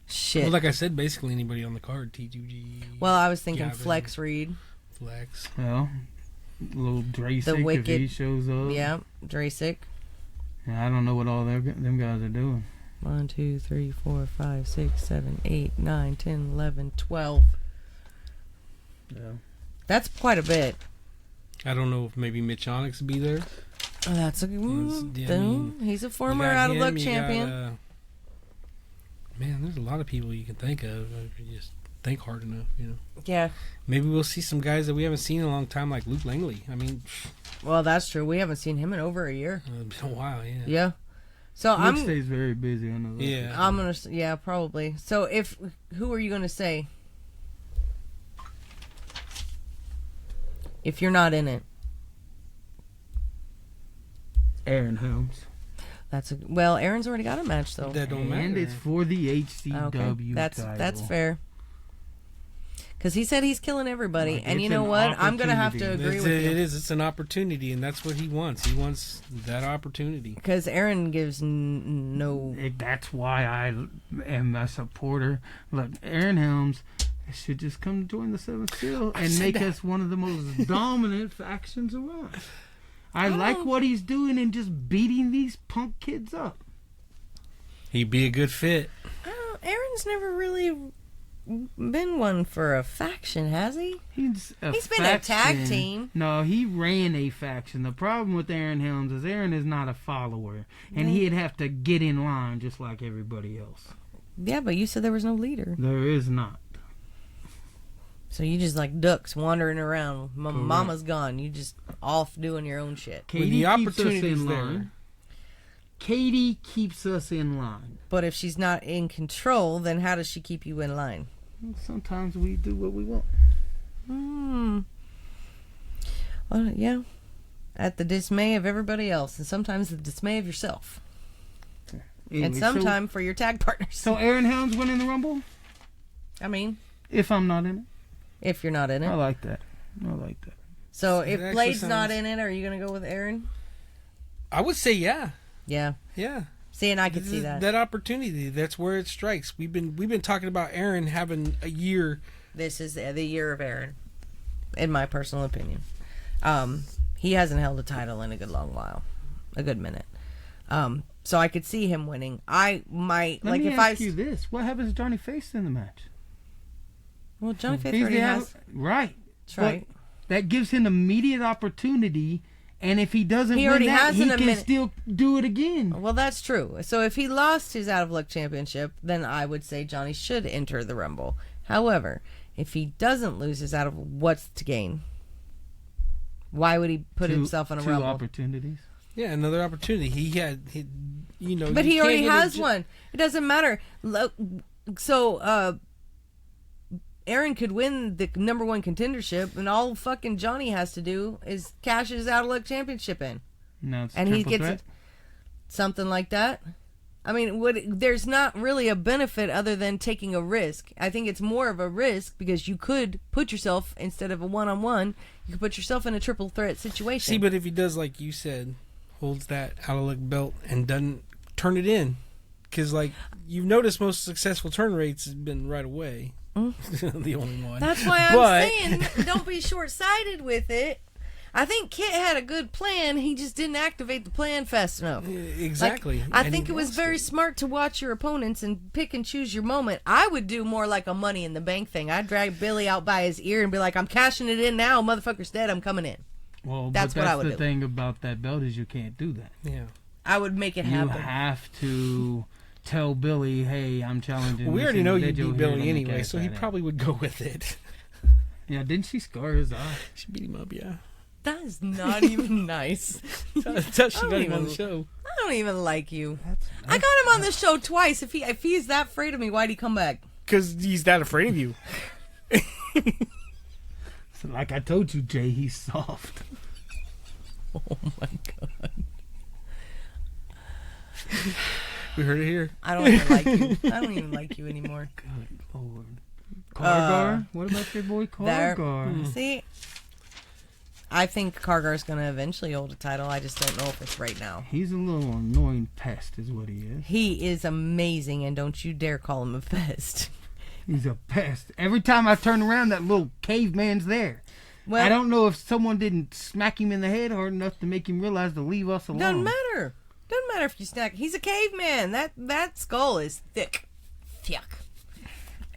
Shit. Well, like I said, basically anybody on the card. T2G. Well, I was thinking Gavin, Flex Reed. Flex. Well, little Drasic if he shows up. Yeah, Drasic. Yeah, I don't know what all them guys are doing. 1, 2, 3, 4, 5, 6, 7, 8, 9, 10, 11, 12. Yeah. That's quite a bit. I don't know if maybe Mitch Onyx will be there. Oh, that's a he's a former Out of Luck champion. Man, there's a lot of people you can think of if you just think hard enough, you know. Yeah. Maybe we'll see some guys that we haven't seen in a long time, like Luke Langley. I mean, well, that's true. We haven't seen him in over a year. It's been a while, yeah. Yeah. So Luke stays very busy on the list. Yeah. I'm gonna. Yeah, probably. So who are you gonna say? If you're not in it, Aaron Helms. Well, Aaron's already got a match though. That don't matter. And it's for the HCW title. That's fair. Because he said he's killing everybody, and you know what? I'm gonna have to agree with you. It is. It's an opportunity, and that's what he wants. He wants that opportunity. Because Aaron gives no. That's why I am a supporter. Look, Aaron Helms should just come join the Seventh Seal and make us one of the most dominant factions around. I like what he's doing and just beating these punk kids up. He'd be a good fit. Aaron's never really been one for a faction, has he? He's been a tag team. No, he ran a faction. The problem with Aaron Helms is Aaron is not a follower, and he'd have to get in line just like everybody else. Yeah, but you said there was no leader. There is not. So you just like ducks wandering around. Mama's gone. You just off doing your own shit. Katie keeps us in line. Katie keeps us in line. But if she's not in control, then how does she keep you in line? Sometimes we do what we want. Well, yeah. At the dismay of everybody else, and sometimes the dismay of yourself. Anyway, and sometimes for your tag partners. So Aaron Helms winning the Rumble? I mean, if I'm not in it. If you're not in it. I like that. So if Blade's not in it, are you going to go with Aaron? I would say yeah. Yeah. Yeah. See, and I could see that. That opportunity, that's where it strikes. We've been talking about Aaron having a year. This is the year of Aaron, in my personal opinion. He hasn't held a title in a good long while. A good minute. So I could see him winning. Let me ask you this. What happens to Johnny Faith in the match? Well, Johnny Faith already has. Right. That's right. That gives him immediate opportunity, and if he doesn't win that, he can still do it again. Well, that's true. So if he lost his Out of Luck Championship, then I would say Johnny should enter the Rumble. However, if he doesn't lose his what's to gain? Why would he put himself in a Rumble? 2 opportunities. Yeah, another opportunity. But he already has one. It doesn't matter. So, Aaron could win the number one contendership, and all fucking Johnny has to do is cash his out of luck championship in. No, it's And he triple gets threat. it, something like that. I mean, there's not really a benefit other than taking a risk. I think it's more of a risk because you could put yourself, instead of a one-on-one, you could put yourself in a triple threat situation. See, but if he does, like you said, holds that out of luck belt and doesn't turn it in, because like you've noticed, most successful turn rates has been right away. The only one. That's why I'm saying don't be short-sighted with it. I think Kit had a good plan. He just didn't activate the plan fast enough. Exactly. Like, I think it was very smart to watch your opponents and pick and choose your moment. I would do more like a Money in the Bank thing. I'd drag Billy out by his ear and be like, I'm cashing it in now. Motherfucker's dead. I'm coming in. Well, That's what I would do. the thing about that belt is you can't do that. Yeah. I would make it You happen. have to tell Billy, hey, I'm challenging. Well, we this already know you individual beat here Billy to anyway, cash so he that out." probably would go with it. Yeah, didn't she scar his eye? She beat him up, yeah. That is not even nice. That's how she don't got him on even- the show. I don't even like you. I got him on the show twice. If he's that afraid of me, why'd he come back? Because he's that afraid of you. So like I told you, Jay, he's soft. Oh my god. We heard it here. I don't even like you. I don't even like you anymore. Good Lord. Kargar? What about your boy There. Kargar? See, I think Kargar's going to eventually hold a title. I just don't know if it's right now. He's a little annoying pest is what he is. He is amazing, and don't you dare call him a pest. He's a pest. Every time I turn around, that little caveman's there. Well, I don't know if someone didn't smack him in the head hard enough to make him realize to leave us alone. doesn't matter. Doesn't matter if you snack. He's a caveman. That skull is thick.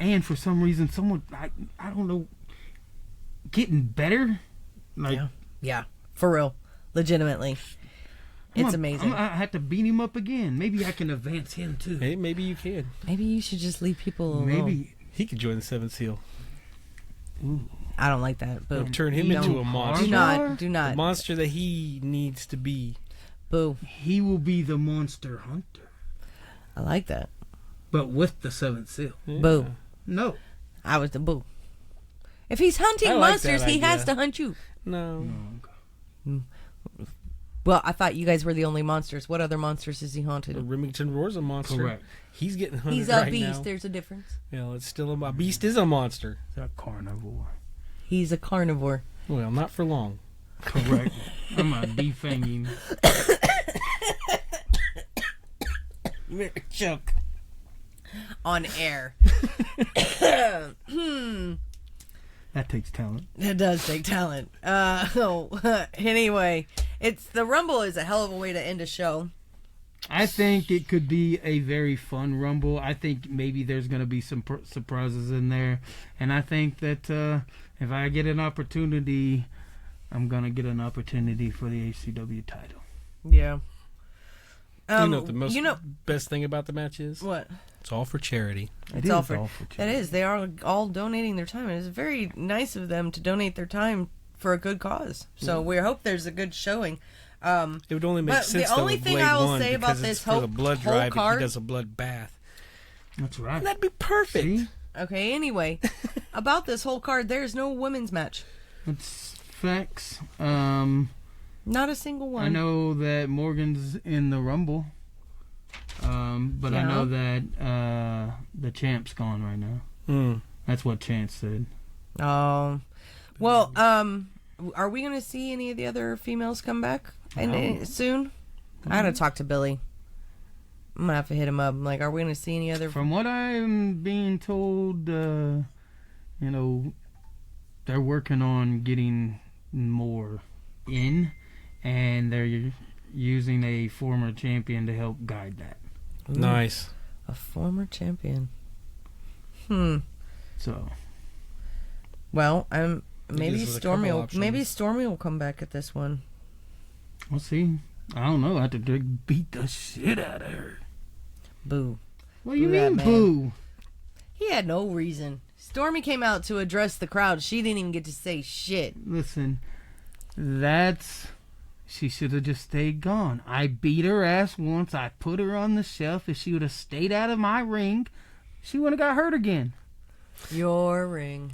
And for some reason, someone, I don't know, getting better? Like, Yeah, for real. Legitimately. It's amazing. I have to beat him up again. Maybe I can advance him too. Hey, maybe you can. Maybe you should just leave people alone. Maybe. He could join the Seventh Seal. I don't like that. Boo. Turn him into a monster. Do not. Do The not. monster that he needs to be. Boo. He will be the monster hunter. I like that. But with the seventh seal. Yeah. Boo. No. I was the boo. If he's hunting I like monsters, that he has idea. to hunt you. No. Well, I thought you guys were the only monsters. What other monsters is he The haunted? Remington Roar's a monster. Correct. He's getting hunted He's a right beast. now. There's a difference. Well, it's still a beast is a monster. It's a carnivore. He's a carnivore. Well, not for long. Correct. I'm a defanging. Choke. On air. That takes talent. It does take talent. Anyway, the Rumble is a hell of a way to end a show. I think it could be a very fun Rumble. I think maybe there's going to be some surprises in there. And I think that if I get an opportunity, I'm going to get an opportunity for the HCW title. Yeah. You know what the best thing about the match is? What? It's all for charity. It's all for that is. They are all donating their time. It's very nice of them to donate their time for a good cause. So we hope there's a good showing. It would only make But sense the though only with thing Blade I will 1 say about because this it's for the blood whole drive card- if he does a blood bath. That's right. That'd be perfect. See? Okay, anyway, about this whole card, there's no women's match. It's facts. Not a single one. I know that Morgan's in the Rumble. But I know that the champ's gone right now. That's what Chance said. Well, are we going to see any of the other females come back soon? I gotta talk to Billy. I'm gonna have to hit him up. Like, are we going to see any other? From what I'm being told, they're working on getting more in, and they're using a former champion to help guide that. Ooh, Nice. a former champion. So, Well, maybe gives us a Stormy. couple Maybe options. Stormy will come back at this one. we'll see. I don't know. I have to beat the shit out of her. Boo. What do you Boo that mean, man. boo? He had no reason. Stormy came out to address the crowd. She didn't even get to say shit. Listen, she should have just stayed gone. I beat her ass once. I put her on the shelf. If she would have stayed out of my ring, she wouldn't have got hurt again. Your ring.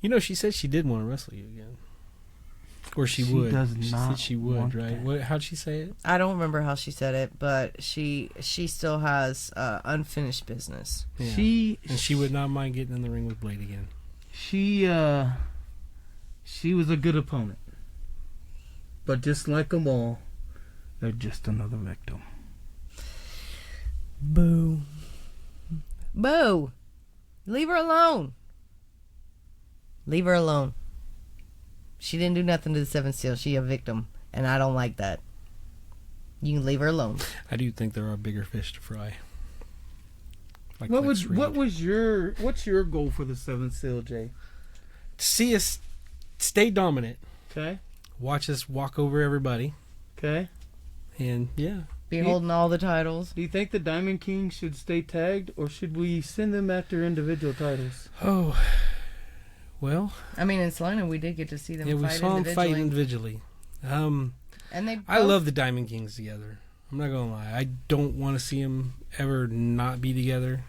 You know, she said she did want to wrestle you again. Or she would. Does She not said she would, want right? that. How'd she say it? I don't remember how she said it, but she still has unfinished business. Yeah. She would not mind getting in the ring with Blade again. She was a good opponent. But just like them all, they're just another victim. Boo. Boo. Leave her alone. Leave her alone. She didn't do nothing to the Seventh Seal. She a victim, and I don't like that. You can leave her alone. I do think there are bigger fish to fry. Like What's your goal for the Seventh Seal, Jay? To see us stay dominant. Okay. Watch us walk over everybody. Okay. And yeah. Be holding all the titles. Do you think the Diamond King should stay tagged, or should we send them after individual titles? Oh. Well, I mean, in Salina, we did get to see them yeah, fight we saw them fight individually. individually. And they I love the Diamond Kings together. I'm not gonna lie. I don't want to see them ever not be together.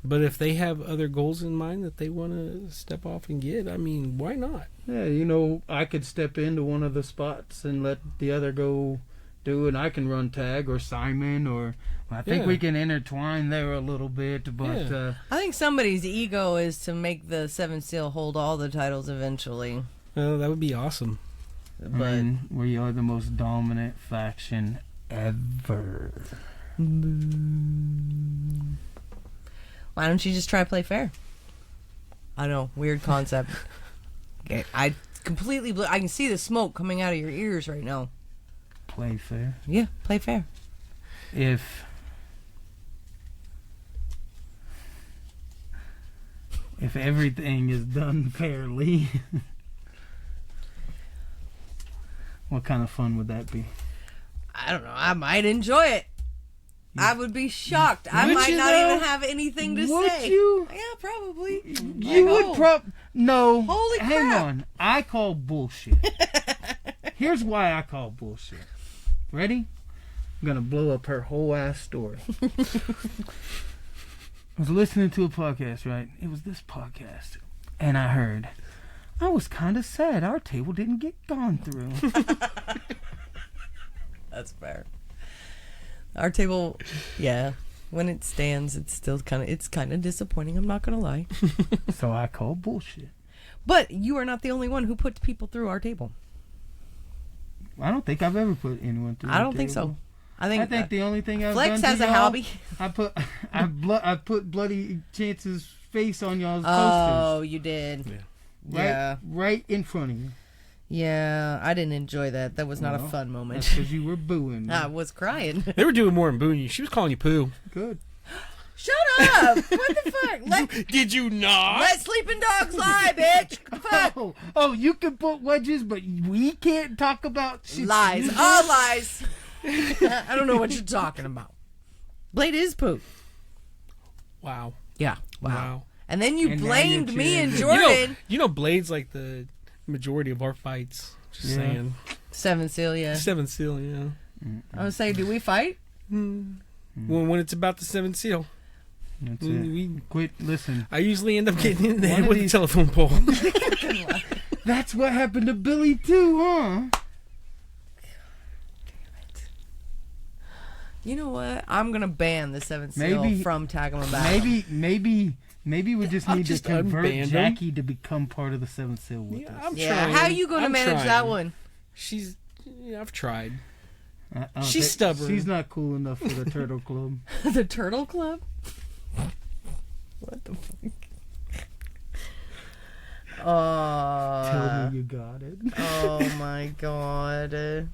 But if they have other goals in mind that they want to step off and get, I mean, why not? Yeah, you know, I could step into one of the spots and let the other go do it. I can run tag or Simon, or I think we can intertwine there a little bit. But I think somebody's ego is to make the Seventh Seal hold all the titles eventually. Well, that would be awesome. But we are the most dominant faction ever. why don't you just try to play fair? I know, weird concept. Okay, I can see the smoke coming out of your ears right now. Play fair. Yeah, play fair. If everything is done fairly, what kind of fun would that be? I don't know. I might enjoy it. I would be shocked. I might not even have anything to say. You? Yeah, probably. You would no. Holy hang crap. on. I call bullshit. Here's why I call bullshit. Ready? I'm gonna blow up her whole ass story. I was listening to a podcast, right? It was this podcast, and I heard, I was kind of sad our table didn't get gone through. That's fair. Our table, yeah, when it stands, it's kind of disappointing. I'm not gonna lie. So I call bullshit. But you are not the only one who puts people through our table. I don't think I've ever put anyone through. I don't think so. I think the only thing I've Flex done has to a y'all, hobby. I put Bloody Chance's face on y'all's Oh, posters. you did. Yeah. Right in front of you. Yeah, I didn't enjoy that. That was not a fun That's moment. because you were booing me. I was crying. They were doing more than booing you. She was calling you poo. Good. Shut up! What the fuck? Did you not? Let sleeping dogs lie, bitch! What the fuck? Oh, you can put wedges, but we can't talk about shit. Lies. All lies. I don't know what you're talking about. Blade is poop. Wow. Yeah. Wow. And then you And now blamed you're me and cheering. Jordan. You know, Blade's like the majority of our fights. Just saying. Seven Seal, yeah. Seven Seal, yeah. I was saying, do we fight? When it's about the Seven Seal. That's We- it. Quit. Listen. I usually end up getting in the One head of with a these- telephone pole. That's what happened to Billy too, huh? You know what? I'm going to ban the Seven Seal Maybe- from Tag 'em About. Maybe we just I'll need just to convert unband 'em. Jackie to become part of the Seventh Seal with Yeah, us. I'm Yeah, trying. how are you going to I'm manage trying. that one? I've tried. I don't She's think- stubborn. She's not cool enough for the Turtle Club. The Turtle Club? What the fuck? Tell me you got it. Oh my god. You're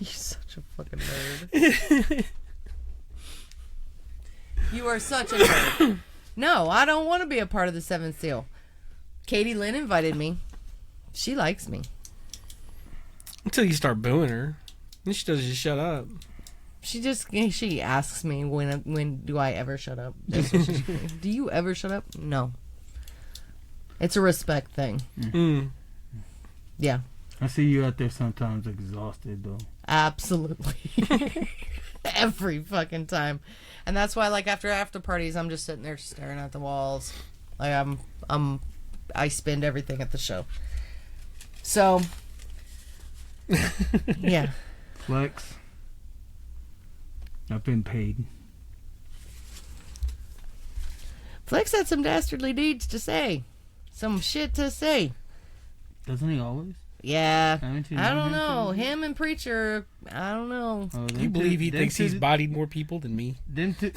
such a fucking nerd. You are such a nerd. No, I don't want to be a part of the Seventh Seal. Katie Lynn invited me. She likes me. Until you start booing her. Then she does just shut up. She asks me when do I ever shut up? That's what she- do you ever shut up? No. It's a respect thing. Mm. Yeah, I see you out there sometimes exhausted though. absolutely. Every fucking time. And that's why, like, after parties, I'm just sitting there staring at the walls. Like I spend everything at the show. So, yeah. Flex. I've been paid. Flex had some dastardly deeds to say. Some shit to say. Doesn't he always? Yeah. Haven't you I known don't know. him to- Him and Preacher, I don't know. Oh, Do you believe he thinks he's body? bodied more people than me? Them two.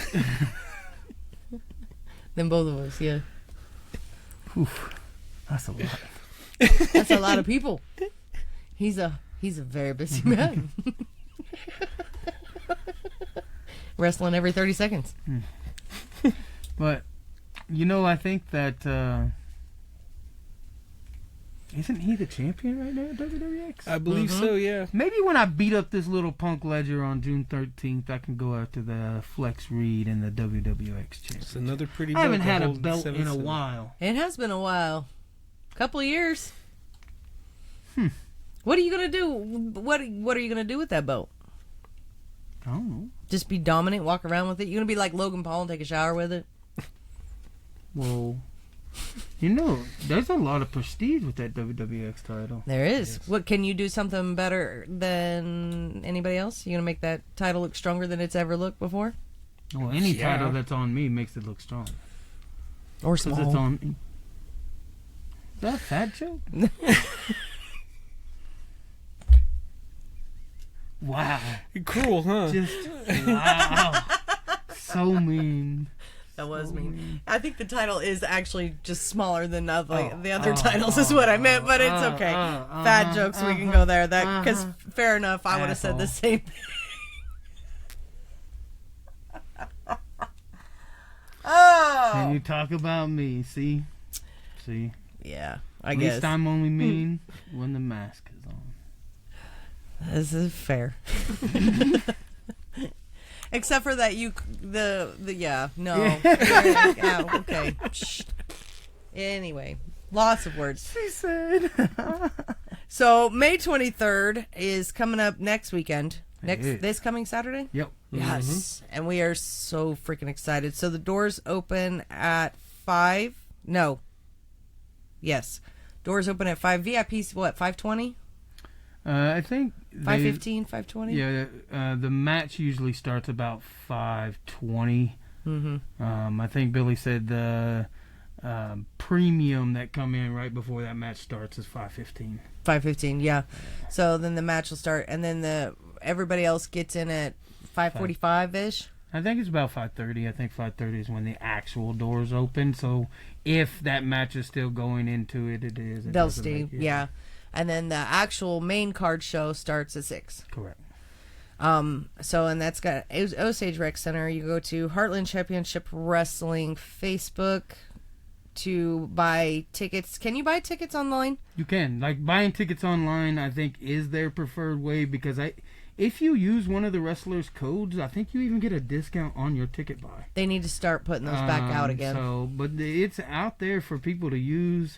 Then both of us, yeah. Oof, that's a lot. That's a lot of people. He's a very busy man. Wrestling every 30 seconds. But, you know, I think that, isn't he the champion right now at WWX? I believe so, yeah. Maybe when I beat up this little punk ledger on June 13th, I can go after the Flex Reed and the WWX It's champion. another pretty I haven't belt to had a hold belt 7 in a cents. while. It has been a while. Couple of years. What are you gonna do? What are you gonna do with that belt? I don't know. Just be dominant, walk around with it? You gonna be like Logan Paul and take a shower with it? Well, you know, there's a lot of prestige with that WWX title. There is. Yes. What can you do something better than anybody else? You gonna make that title look stronger than it's ever looked before? Well, any Yeah. title that's on me makes it look strong. Or 'Cause it's small? on me. Is that a fat joke? Wow. You're cruel, huh? Just, wow. So mean. That was So mean. I think the title is actually just smaller than the Oh, other oh, titles oh, is what I meant, but it's oh, okay. oh, Fat jokes, we can go there. That because fair enough, I would have said the Asshole. same. And Oh, you talk about me, see? yeah. I At guess least I'm only mean when the mask is on. this is fair. Except for that, yeah, no, yeah, okay. Shh. Anyway, lots of words. She said. So May 23rd is coming up next weekend. is. This coming Saturday. Yep. Yes, and we are so freaking excited. So the doors open at 5. No. Yes, doors open at 5. VIP's what? 5:20. I think 5:15. 5:20. Yeah, the match usually starts about 5:20. Mm-hmm. I think Billy said the premium that come in right before that match starts is 5:15. 5:15. Yeah. So then the match will start, and then everybody else gets in at 5:45 ish. I think it's about 5:30. I think 5:30 is when the actual doors open. So if that match is still going into it, it is. It They'll doesn't stay. make it- Yeah. And then the actual main card show starts at 6. Correct. So, and that's got Osage Rec Center. You go to Heartland Championship Wrestling Facebook to buy tickets. Can you buy tickets online? You can. Like, buying tickets online, I think, is their preferred way because if you use one of the wrestlers' codes, I think you even get a discount on your ticket buy. They need to start putting those back out again. So, but it's out there for people to use.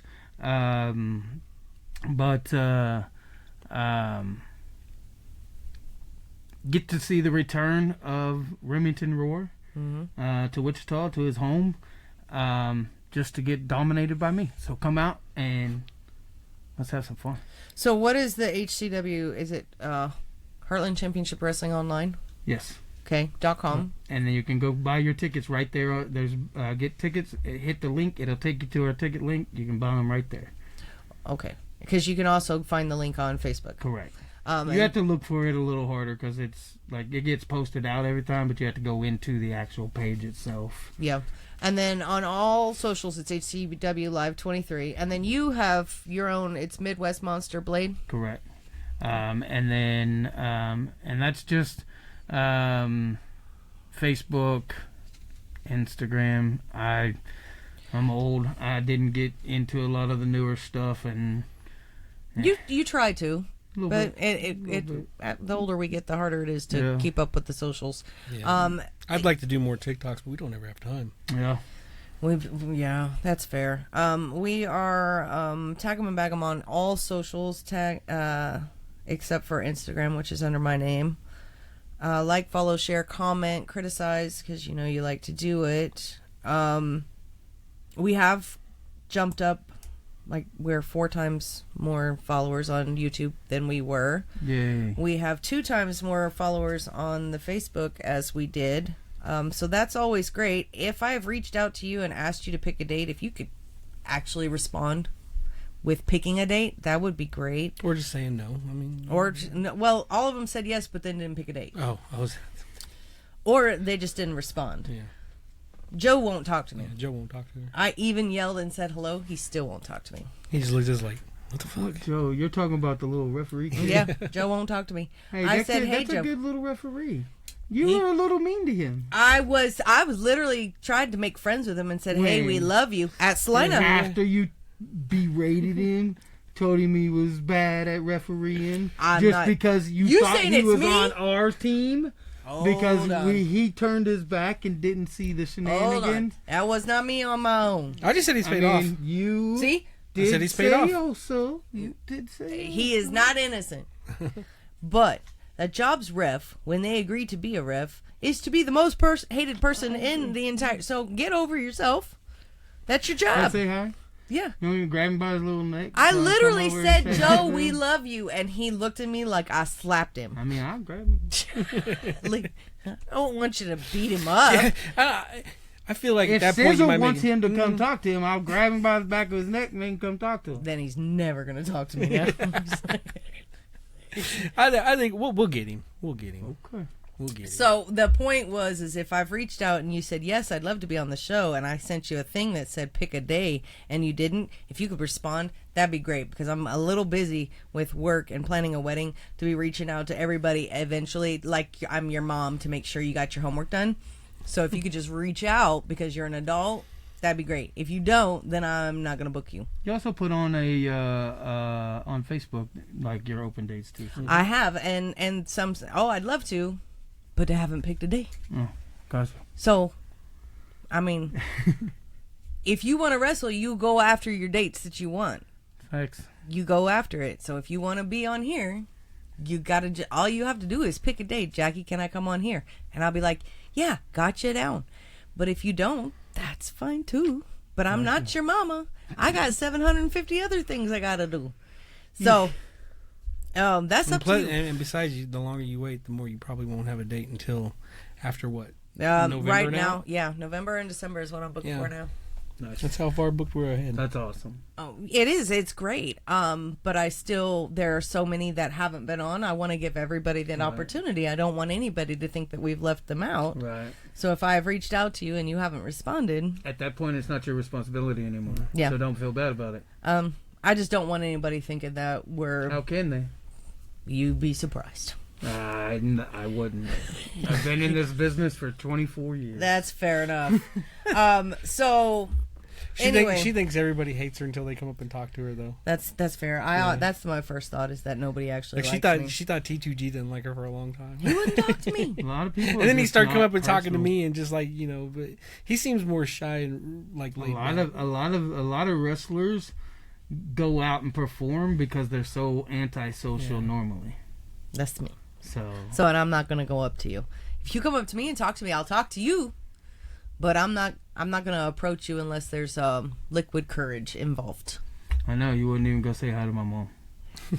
Get to see the return of Remington Roar to Wichita, to his home, just to get dominated by me. So come out and let's have some fun. So what is the HCW? Is it Heartland Championship Wrestling Online? Yes. Okay, .com. And then you can go buy your tickets right there. There's get tickets. Hit the link. It'll take you to our ticket link. You can buy them right there. Okay, because you can also find the link on Facebook. Correct. You And- have to look for it a little harder because it's like it gets posted out every time, but you have to go into the actual page itself. Yeah. And then on all socials, it's HCW Live 23. And then you have your own, it's Midwest Monster Blade. Correct. And that's just Facebook, Instagram. I'm old. I didn't get into a lot of the newer stuff, and You try to. a little But bit. the older we get, the harder it is to Yeah. keep up with the socials. Yeah. I'd like to do more TikToks, but we don't ever have time. Yeah. Yeah, that's fair. We are tagging and bagging on all socials, except for Instagram, which is under my name. Like, follow, share, comment, criticize, because you know you like to do it. we have jumped up. Like, we're 4 times more followers on YouTube than we were. Yay. We have 2 times more followers on the Facebook as we did. So that's always great. If I have reached out to you and asked you to pick a date, if you could actually respond with picking a date, that would be great. Or just saying no. I mean, Well, all of them said yes, but then didn't pick a date. oh, I was. Or they just didn't respond. Yeah. Joe won't talk to me. Yeah, Joe won't talk to her. I even yelled and said hello. He still won't talk to me. He just looks just like, what the fuck? Joe, you're talking about the little referee kid. Yeah, Joe won't talk to me. Hey, I said, kid, hey, that's Joe. a good little referee. You were a little mean to him. I was literally tried to make friends with him and said, hey, we love you at Salina. After you berated him, told him he was bad at refereeing, because you thought he was on our team. Because he turned his back and didn't see the shenanigans. That was not me on my own. I just said he's paid off. You see? Did I said he's paid off. Also, you did say he is not innocent. But that job's ref, when they agree to be a ref, is to be the most hated person in the entire. So get over yourself. That's your job. Can I say hi? Yeah. You want me to grab him by his little neck? I literally said, Joe, we love you. And he looked at me like I slapped him. I mean, I'll grab him. I don't want you to beat him up. I feel like if at that point you might wants make him to come talk to him, I'll grab him by the back of his neck and make him come talk to him. Then he's never going to talk to me now. I think we'll get him. We'll get him. Okay. We'll get him. So the point was, is if I've reached out and you said, yes, I'd love to be on the show, and I sent you a thing that said pick a day, and you didn't, if you could respond, that'd be great, because I'm a little busy with work and planning a wedding to be reaching out to everybody eventually, like I'm your mom, to make sure you got your homework done. So if you could just reach out because you're an adult, that'd be great. If you don't, then I'm not going to book you. You also put on on Facebook, like, your open dates, too. I have, and some, I'd love to, but I haven't picked a day. Oh, gotcha. So, I mean, if you want to wrestle, you go after your dates that you want. Thanks. You go after it. So if you want to be on here, you gotta. All you have to do is pick a date. Jackie, can I come on here? And I'll be like, yeah, gotcha down. But if you don't, that's fine too. But I'm not your mama. I got 750 other things I gotta do. So. That's up to you. And besides, the longer you wait, the more you probably won't have a date until after what? November right now? Yeah, November and December is what I'm booked for now. Nice. That's how far booked we're ahead. That's awesome. Oh, it is. It's great. But there are so many that haven't been on. I want to give everybody that opportunity. I don't want anybody to think that we've left them out. Right. So if I have reached out to you and you haven't responded, at that point, it's not your responsibility anymore. Yeah. So don't feel bad about it. I just don't want anybody thinking that we're. How can they? You'd be surprised. I wouldn't. I've been in this business for 24 years. That's fair enough. So anyway, she thinks everybody hates her until they come up and talk to her, though. That's fair. That's my first thought, is that nobody actually like likes me. She thought T2G didn't like her for a long time. He wouldn't talk to me. A lot of people. And then he started coming up and talking to me, and just like, but he seems more shy and like laid back. A lot of wrestlers go out and perform because they're so antisocial normally. That's me. So and I'm not gonna go up to you. If you come up to me and talk to me, I'll talk to you. But I'm not gonna approach you unless there's liquid courage involved. I know you wouldn't even go say hi to my mom.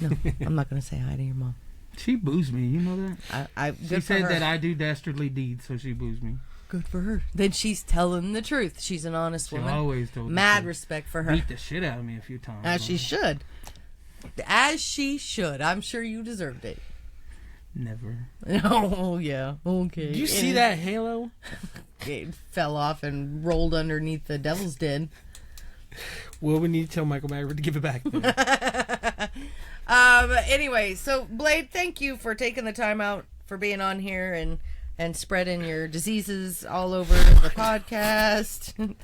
No, I'm not gonna say hi to your mom. She boos me, you know that? She said that I do dastardly deeds, so she boos me. Good for her. Then she's telling the truth. She's an honest woman. Always told Mad respect for her. Beat the shit out of me a few times. As she should. As she should. I'm sure you deserved it. Never. Oh, yeah. Okay. Did you see that halo? It fell off and rolled underneath the devil's den. Well, we need to tell Michael Magritte to give it back. Anyway, so Blade, thank you for taking the time out for being on here and spreading your diseases all over the podcast.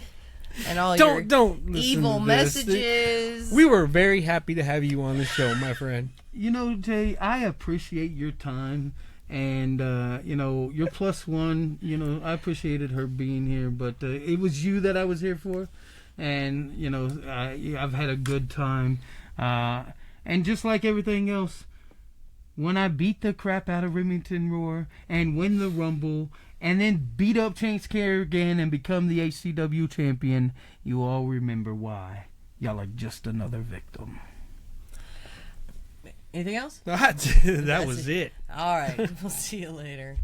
And all don't listen evil to this. messages. We were very happy to have you on the show, my friend. You know, Jay, I appreciate your time, and you're plus one. I appreciated her being here, but it was you that I was here for, and I've had a good time, and just like everything else, when I beat the crap out of Remington Roar and win the Rumble and then beat up Chase Kerrigan and become the HCW champion, you all remember why. Y'all are just another victim. Anything else? that was it. All right. We'll see you later.